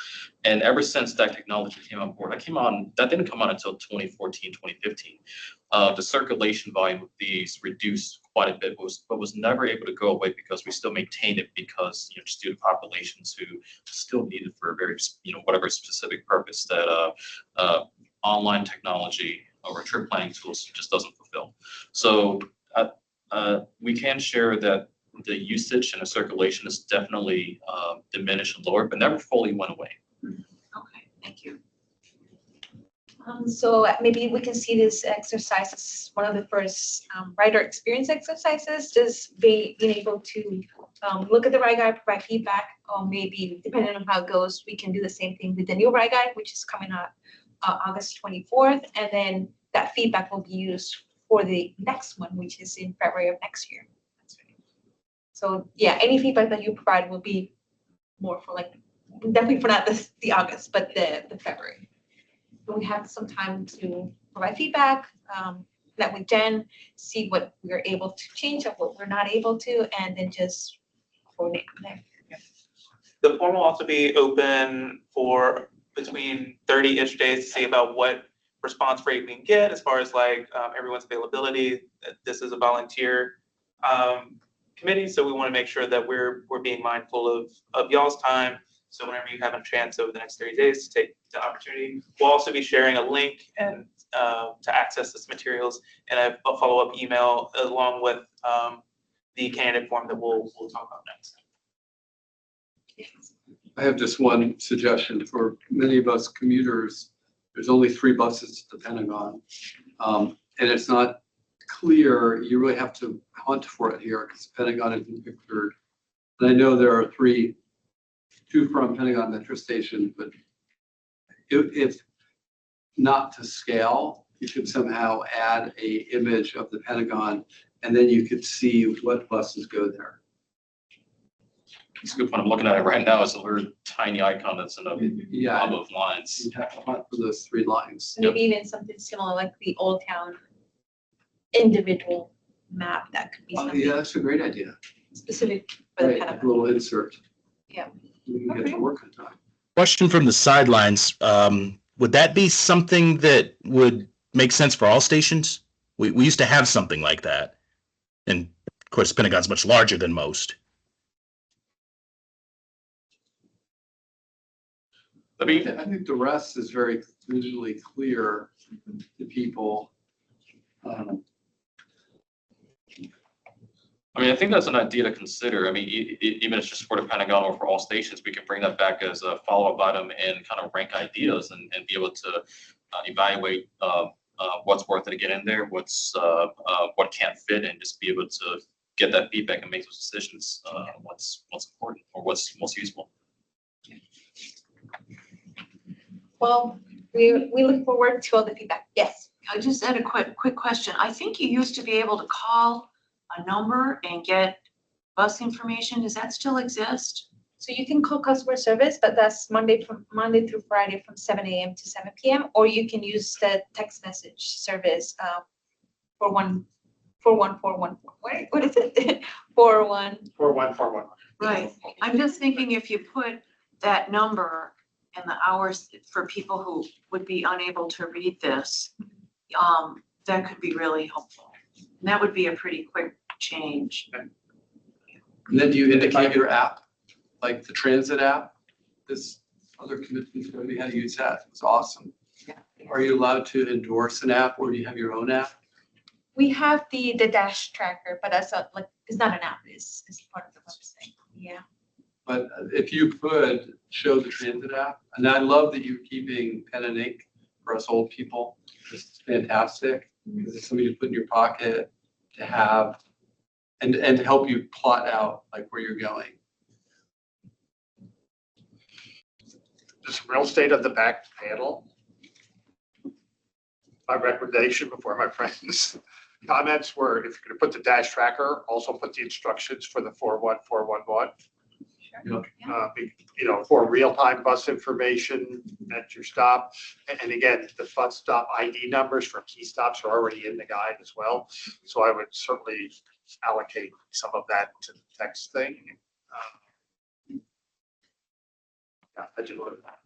And ever since that technology came on board, that didn't come on until 2014, 2015. The circulation volume of these reduced quite a bit, but was never able to go away because we still maintained it because, just due to populations who still need it for a very, whatever specific purpose that online technology or trip planning tools just doesn't fulfill. So we can share that the usage and the circulation is definitely diminished and lowered, but never fully went away. Okay, thank you. So maybe we can see this exercise as one of the first rider experience exercises, just being able to look at the ride guide, provide feedback, or maybe depending on how it goes, we can do the same thing with the new ride guide, which is coming out August 24th, and then that feedback will be used for the next one, which is in February of next year. So yeah, any feedback that you provide will be more for definitely for not the August, but the February. So we have some time to provide feedback, that with Jen, see what we're able to change and what we're not able to, and then just coordinate from there. The form will also be open for between 30-ish days to see about what response rate we can get as far as everyone's availability. This is a volunteer committee, so we want to make sure that we're being mindful of y'all's time. So whenever you have a chance over the next 30 days to take the opportunity, we'll also be sharing a link and to access this materials and a follow-up email along with the candidate form that we'll talk about next. I have just one suggestion for many of us commuters. There's only 3 buses to the Pentagon, and it's not clear. You really have to hunt for it here because Pentagon isn't pictured. And I know there are 2 from Pentagon Metro Station, but if not to scale, you should somehow add an image of the Pentagon, and then you could see what buses go there. It's a good point. I'm looking at it right now. It's a very tiny icon that's in a blob of lines. You have to hunt for those 3 lines. So maybe even something similar like the Old Town individual map, that could be something Yeah, that's a great idea. specific for the Right, Pentagon. a little insert. Yeah. We can get to work on time. Question from the sidelines. Would that be something that would make sense for all stations? We used to have something like that. And of course, Pentagon's much larger than most. I think the rest is very visually clear to people. I think that's an idea to consider. Even if it's just for the Pentagon or for all stations, we can bring that back as a follow-up item and kind of rank ideas and be able to evaluate what's worth it to get in there, what can't fit, and just be able to get that feedback and make those decisions on what's important or what's most useful. Well, we look forward to all the feedback. Yes. I just had a quick question. I think you used to be able to call a number and get bus information. Does that still exist? So you can call customer service, but that's Monday through Friday from 7 a.m. to 7 p.m. Or you can use the text message service 41414. What is it? 4141. Right. I'm just thinking if you put that number and the hours for people who would be unable to read this, that could be really helpful. And that would be a pretty quick change. And then do you indicate your app, like the transit app? This other committee showed me how to use that. It's awesome. Yeah. Are you allowed to endorse an app, or do you have your own app? We have the dash tracker, but that's it's not an app. It's part of the website. Yeah. But if you could show the transit app, and I love that you're keeping pen and ink for us old people. This is fantastic. Because it's something you put in your pocket to have and to help you plot out where you're going. Just real estate of the back panel. My recommendation before my friends' comments were, if you're going to put the dash tracker, also put the instructions for the 41411. For real-time bus information at your stop. And again, the bus stop ID numbers for key stops are already in the guide as well. So I would certainly allocate some of that to the text thing.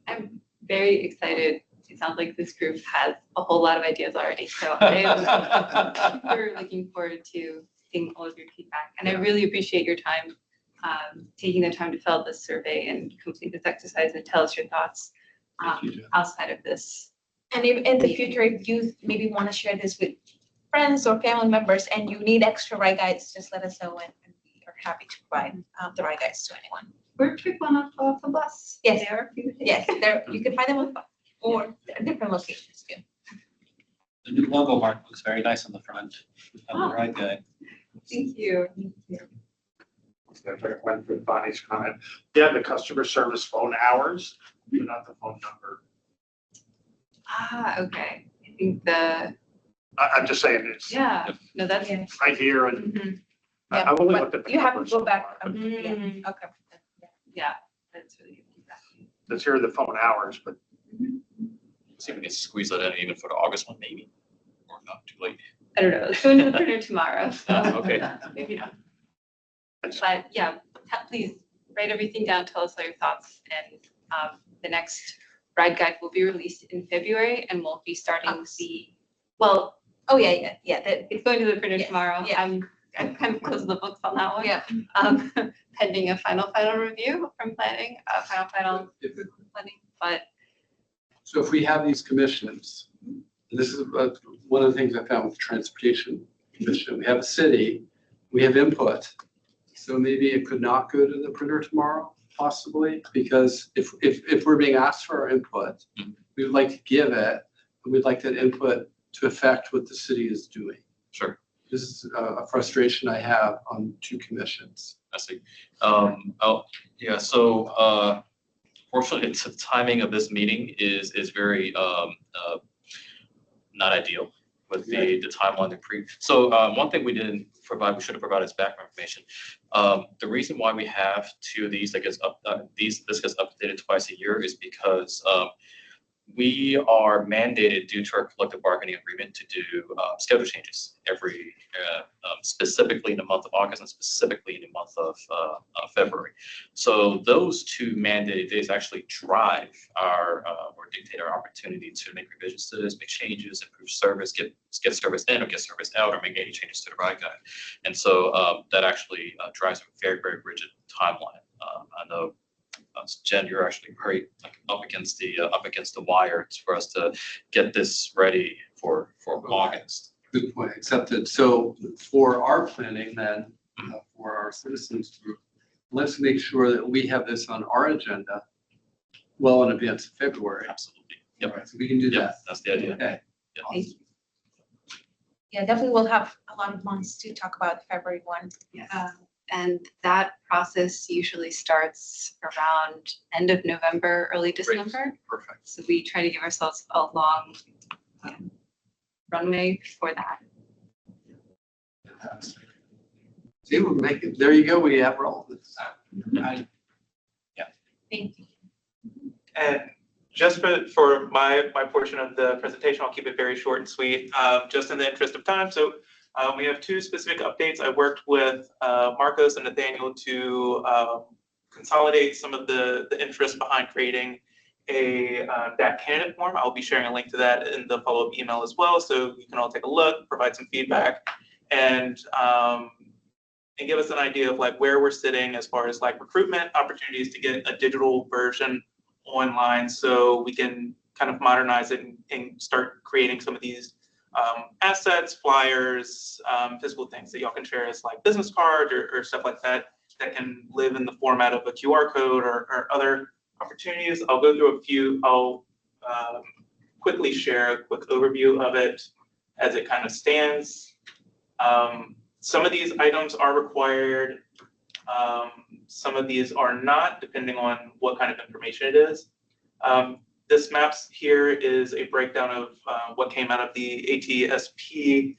I'm very excited. It sounds like this group has a whole lot of ideas already, so I'm super looking forward to seeing all of your feedback. And I really appreciate your time, taking the time to fill out this survey and complete this exercise and tell us your thoughts outside of this. And if in the future, if you maybe want to share this with friends or family members and you need extra ride guides, just let us know and we are happy to provide the ride guides to anyone. Or pick one up off the bus. Yes. They are free to take. Yes, there, you can find them on the bus or different locations too. The new logo mark looks very nice on the front of the ride guide. Thank you. Went with Bonnie's comment. Yeah, the customer service phone hours, but not the phone number. Okay. I think I'm just saying it's yeah, no, that's. right here and Mhm. I've only looked at the You have to numbers go so back. far, but Mm. Okay. Yeah, that's really good feedback. Let's hear the phone hours, but See if we can squeeze that in even for the August one, maybe, or not too late. I don't know, it's going to the printer tomorrow, so. Okay. Maybe not. But yeah, please write everything down, tell us all your thoughts, and the next ride guide will be released in February, and we'll be starting well, Oh, yeah. it's going to the printer Yes, tomorrow. yeah. I'm kind of closed the books on that one. Yeah. Pending a final review from planning, final planning, but So if we have these commissions, and this is one of the things I found with the Transportation Commission, we have a city, we have input. So maybe it could not go to the printer tomorrow, possibly, because if we're being asked for our input, we would like to give it, and we'd like that input to affect what the city is doing. Sure. This is a frustration I have on two commissions. I see. Yeah, so, fortunately, the timing of this meeting is very, not ideal with the timeline, so, one thing we didn't provide, we should have provided is background information. The reason why we have two of these that gets this gets updated twice a year is because, we are mandated due to our collective bargaining agreement to do schedule changes every, specifically in the month of August and specifically in the month of February. So those two mandated days actually drive our or dictate our opportunity to make revisions to this, make changes, improve service, get service in or get service out, or make any changes to the ride guide. And so that actually drives a very, very rigid timeline. I know. Jen, you're actually very up against the wire for us to get this ready for August. Good point, accepted. So for our planning then, for our citizens group, let's make sure that we have this on our agenda well in advance of February. Absolutely. Yep. Right, so we can do that. That's the idea. Okay. Yeah. Thank you. Yeah, definitely we'll have a lot of months to talk about February 1. and that process usually starts around end of November, early December. Perfect. So we try to give ourselves a long runway for that. See, we're making, there you go, we have all this. Thank you. And just for my portion of the presentation, I'll keep it very short and sweet, just in the interest of time. So we have two specific updates. I worked with Marcos and Nathaniel to consolidate some of the interest behind creating a DAC candidate form. I'll be sharing a link to that in the follow-up email as well, so you can all take a look, provide some feedback, and give us an idea of like where we're sitting as far as like recruitment opportunities to get a digital version online, so we can kind of modernize it and start creating some of these assets, flyers, physical things that y'all can share as like business cards or stuff like that that can live in the format of a QR code or other opportunities. I'll go through a few. I'll quickly share a quick overview of it as it kind of stands. Some of these items are required. Some of these are not, depending on what kind of information it is. This maps here is a breakdown of what came out of the ATSP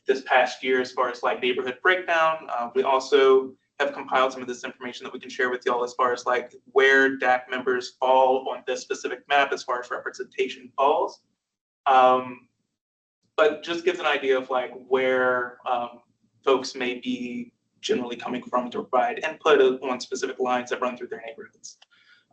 this past year as far as like neighborhood breakdown. We also have compiled some of this information that we can share with y'all as far as like where DAC members fall on this specific map as far as representation falls. But just gives an idea of like where folks may be generally coming from to provide input on specific lines that run through their neighborhoods.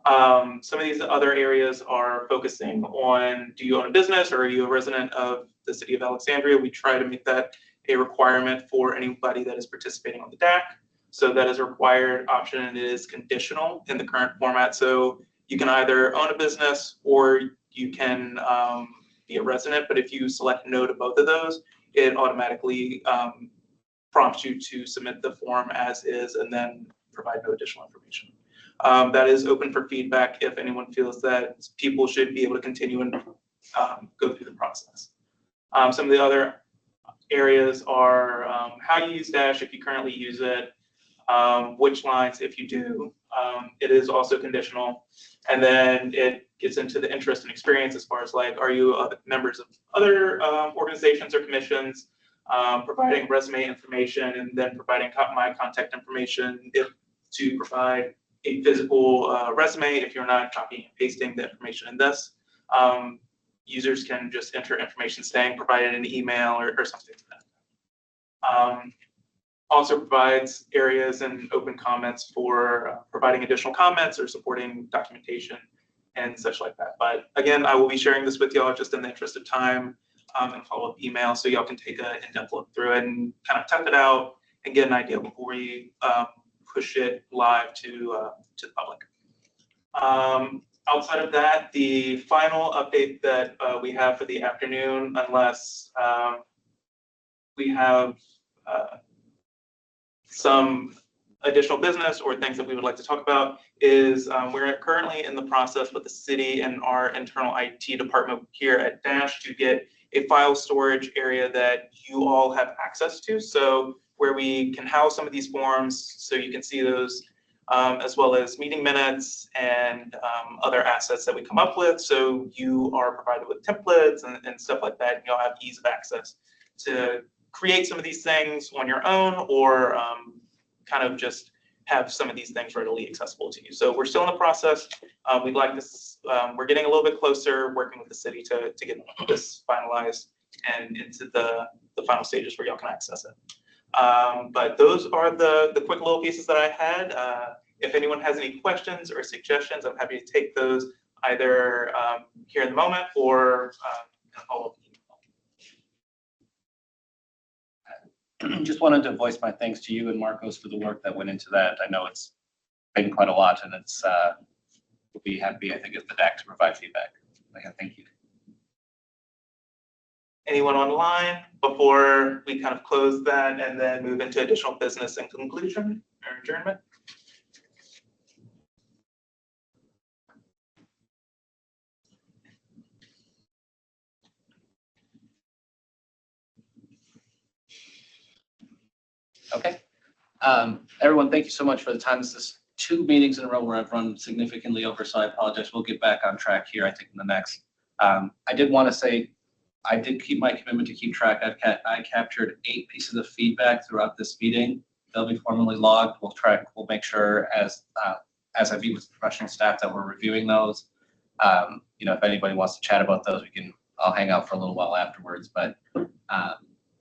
Some of these other areas are focusing on, do you own a business or are you a resident of the city of Alexandria? We try to make that a requirement for anybody that is participating on the DAC. So that is a required option and it is conditional in the current format. So you can either own a business or you can be a resident, but if you select no to both of those, it automatically prompts you to submit the form as is and then provide no additional information. That is open for feedback if anyone feels that people should be able to continue and go through the process. Some of the other areas are how you use Dash if you currently use it, which lines if you do. It is also conditional. And then it gets into the interest and experience as far as like, are you members of other organizations or commissions, providing resume information and then providing my contact information to provide a physical resume if you're not copying and pasting the information in this. Users can just enter information saying provided an email or something like that. Also provides areas and open comments for providing additional comments or supporting documentation and such like that. But again, I will be sharing this with y'all just in the interest of time and a follow-up email so y'all can take an in-depth look through it and kind of test it out and get an idea before we push it live to the public. Outside of that, the final update that we have for the afternoon, unless we have some additional business or things that we would like to talk about, is we're currently in the process with the city and our internal IT department here at Dash to get a file storage area that you all have access to. So where we can house some of these forms so you can see those, as well as meeting minutes and other assets that we come up with. So you are provided with templates and stuff like that, and you'll have ease of access to create some of these things on your own or kind of just have some of these things readily accessible to you. So we're still in the process. We'd like this, we're getting a little bit closer working with the city to get this finalized and into the final stages where y'all can access it. But those are the quick little pieces that I had. If anyone has any questions or suggestions, I'm happy to take those either here in the moment or in a follow-up. Just wanted to voice my thanks to you and Marcos for the work that went into that. I know it's been quite a lot and it's, we'll be happy, I think, at the DAC to provide feedback. Thank you. Anyone online before we kind of close that and then move into additional business and conclusion or adjournment? Okay. Everyone, thank you so much for the time. This is 2 meetings in a row where I've run significantly over, so I apologize. We'll get back on track here, I think, in the next. I did want to say, I did keep my commitment to keep track. I captured 8 pieces of feedback throughout this meeting. They'll be formally logged. We'll make sure as I meet with professional staff that we're reviewing those. You know, if anybody wants to chat about those, I'll hang out for a little while afterwards. But you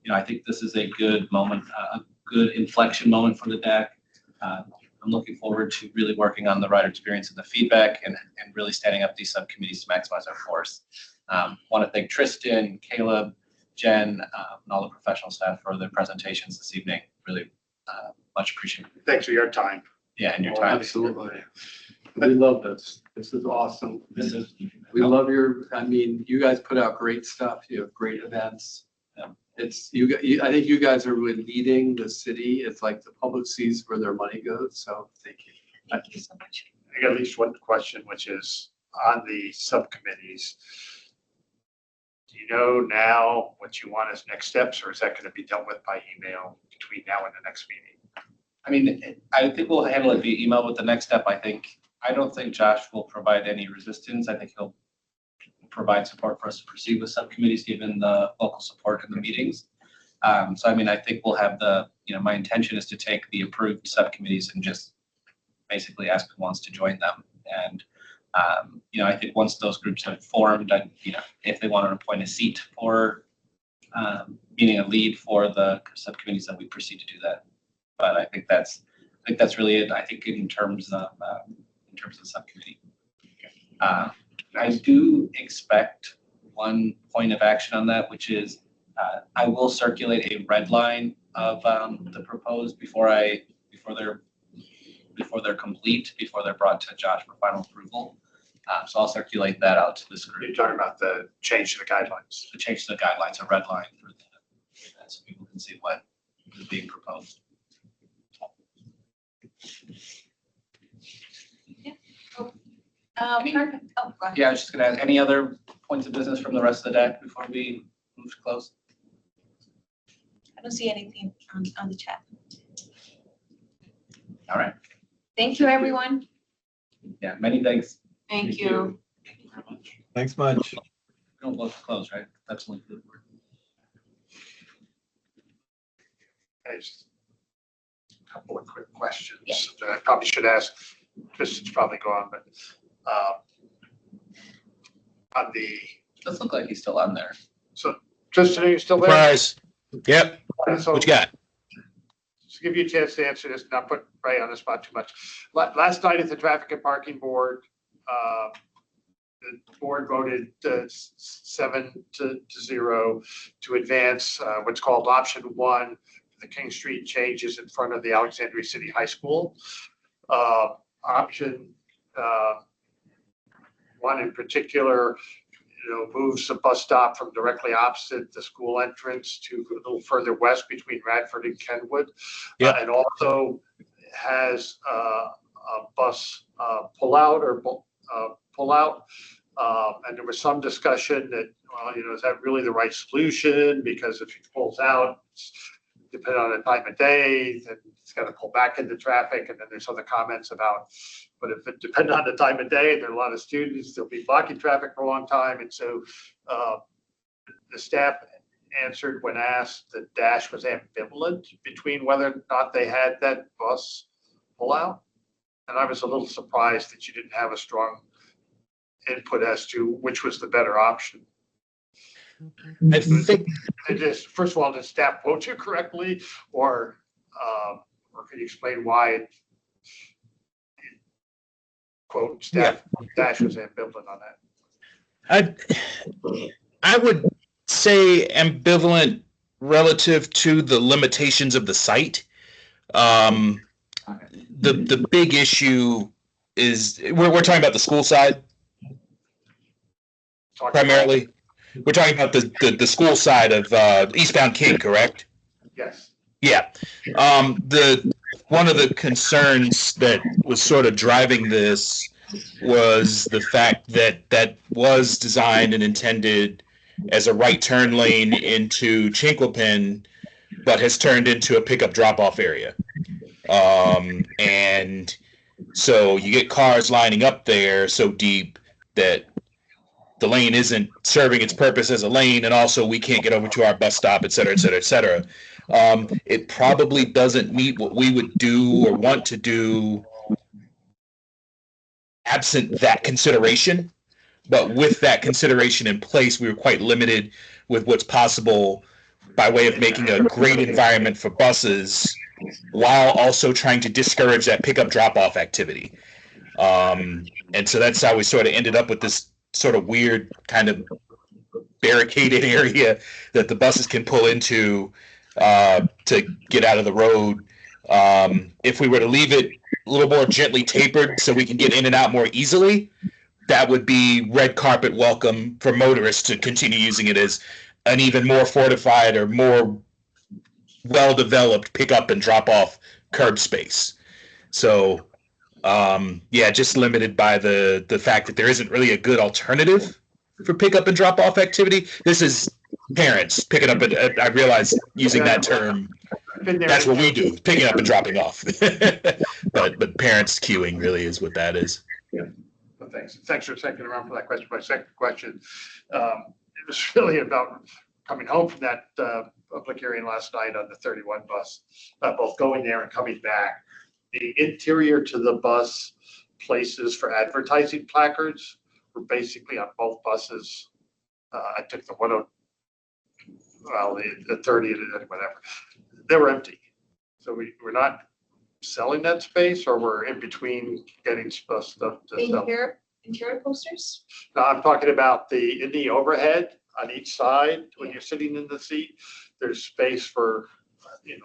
know, I think this is a good moment, a good inflection moment for the DAC. I'm looking forward to really working on the rider experience and the feedback and really standing up these subcommittees to maximize our force. Want to thank Tristan, Caleb, Jen, and all the professional staff for their presentations this evening. Really much appreciated. Thanks for your time. Yeah, and your time. Absolutely. We love this. This is awesome. We love I mean, you guys put out great stuff. You have great events. It's I think you guys are really leading the city. It's like the public sees where their money goes. So thank you. Thank you so much. I got at least one question, which is on the subcommittees. Do you know now what you want as next steps, or is that going to be dealt with by email between now and the next meeting? I mean, I think we'll handle it via email with the next step. I don't think Josh will provide any resistance. I think he'll provide support for us to proceed with subcommittees given the local support in the meetings. So, I mean, I think we'll have my intention is to take the approved subcommittees and just basically ask who wants to join them. And, I think once those groups have formed, if they want to appoint a seat for, meaning a lead for the subcommittees, then we proceed to do that. But I think that's really it. I think in terms of the subcommittee. I do expect one point of action on that, which is I will circulate a red line of the proposed before they're complete, before they're brought to Josh for final approval. So I'll circulate that out to this group. You're talking about the change to the guidelines. The change to the guidelines, a red line for that, so people can see what is being proposed. Perfect. Oh, go ahead. Yeah, I was just gonna add, any other points of business from the rest of the deck before we move to close? I don't see anything on the chat. All right, Thank you, everyone. yeah, many thanks. Thank you. Thank you very much. Thanks much. We don't vote to close, right? That's one good word. Just a couple of quick questions that I probably should ask. Tristan's probably gone, but on the, Does look like he's still on there. so Tristan, are you still there? Surprise. Yep. So, What you got? to give you a chance to answer this, not put Ray on the spot too much. Last night at the Traffic and Parking Board, the board voted 7-0 to advance what's called option 1, the King Street changes in front of the Alexandria City High School. Option 1 in particular, moves the bus stop from directly opposite the school entrance to a little further west between Radford and Kenwood. Yep. And also has a bus pull-out. And there was some discussion that, well, is that really the right solution? Because if it pulls out, depending on the time of day, then it's got to pull back into traffic. And then there's other comments about, but if it depends on the time of day, there are a lot of students, they'll be blocking traffic for a long time. And so the staff answered when asked that Dash was ambivalent between whether or not they had that bus pull out. And I was a little surprised that you didn't have a strong input as to which was the better option. I think Just, first of all, did staff quote you correctly, or can you explain why it quote staff Dash was ambivalent on that? I would say ambivalent relative to the limitations of the site. The big issue is we're talking about the school side primarily. We're talking about the school side of eastbound King, correct? Yes. Yeah. One of the concerns that was sort of driving this was the fact that that was designed and intended as a right turn lane into Chinquapin, but has turned into a pickup drop-off area. And so you get cars lining up there so deep that the lane isn't serving its purpose as a lane, and also we can't get over to our bus stop, et cetera, et cetera, et cetera. It probably doesn't meet what we would do or want to do absent that consideration. But with that consideration in place, we were quite limited with what's possible by way of making a great environment for buses while also trying to discourage that pickup drop-off activity. And so that's how we sort of ended up with this sort of weird kind of barricaded area that the buses can pull into to get out of the road. If we were to leave it a little more gently tapered so we can get in and out more easily, that would be red carpet welcome for motorists to continue using it as an even more fortified or more well-developed pick up and drop off curb space. So just limited by the fact that there isn't really a good alternative for pick up and drop off activity. This is parents picking up and I realize using that term, that's what we do, picking up and dropping off. but parents queuing really is what that is. Yeah. Well, thanks for sticking around for that question. My second question, it was really about coming home from that public hearing last night on the 31 bus, both going there and coming back. The interior to the bus places for advertising placards were basically on both buses. I took the 30 and whatever. They were empty. So we're not selling that space, or we're in between getting stuff to In sell. here, interior posters? No, I'm talking about in the overhead on each side, when you're sitting in the seat, there's space for,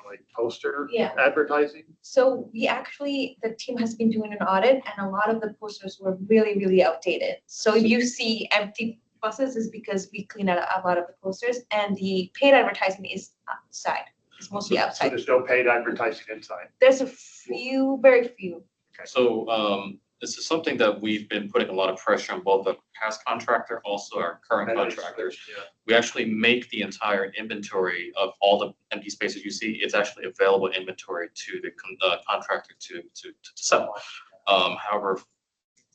like poster Yeah. advertising. So the team has been doing an audit and a lot of the posters were really, really outdated. So if you see empty buses, is because we clean out a lot of the posters, and the paid advertisement is outside. It's mostly So outside. there's no paid advertising inside. There's a few, very few. So this is something that we've been putting a lot of pressure on both the past contractor, also our current contractors. We actually make the entire inventory of all the empty spaces you see. It's actually available inventory to the contractor to sell. However, for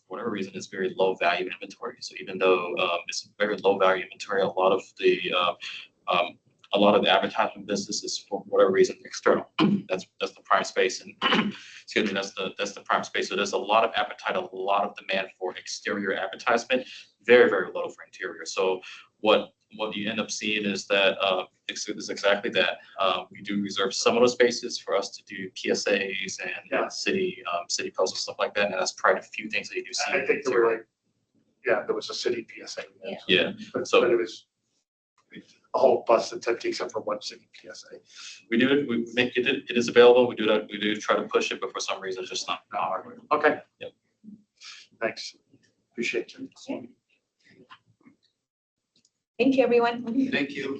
whatever reason, it's very low value inventory. So even though it's very low value inventory, a lot of the advertisement business is, for whatever reason, external. That's the prime space, and excuse me, that's the prime space. So there's a lot of appetite, a lot of demand for exterior advertisement, very, very little for interior. So what you end up seeing is that is exactly that. We do reserve some of those spaces for us to do PSAs and city posts and stuff like that, and that's probably a few things that you do see. I think there was a city PSA. Yeah. But So it was a whole bus that's empty except for one city PSA. we do it. We make it. It is available. We do that. We do try to push it, but for some reason, it's just not. Okay. Yep. Thanks. Appreciate you. Thank you, everyone. Thank you.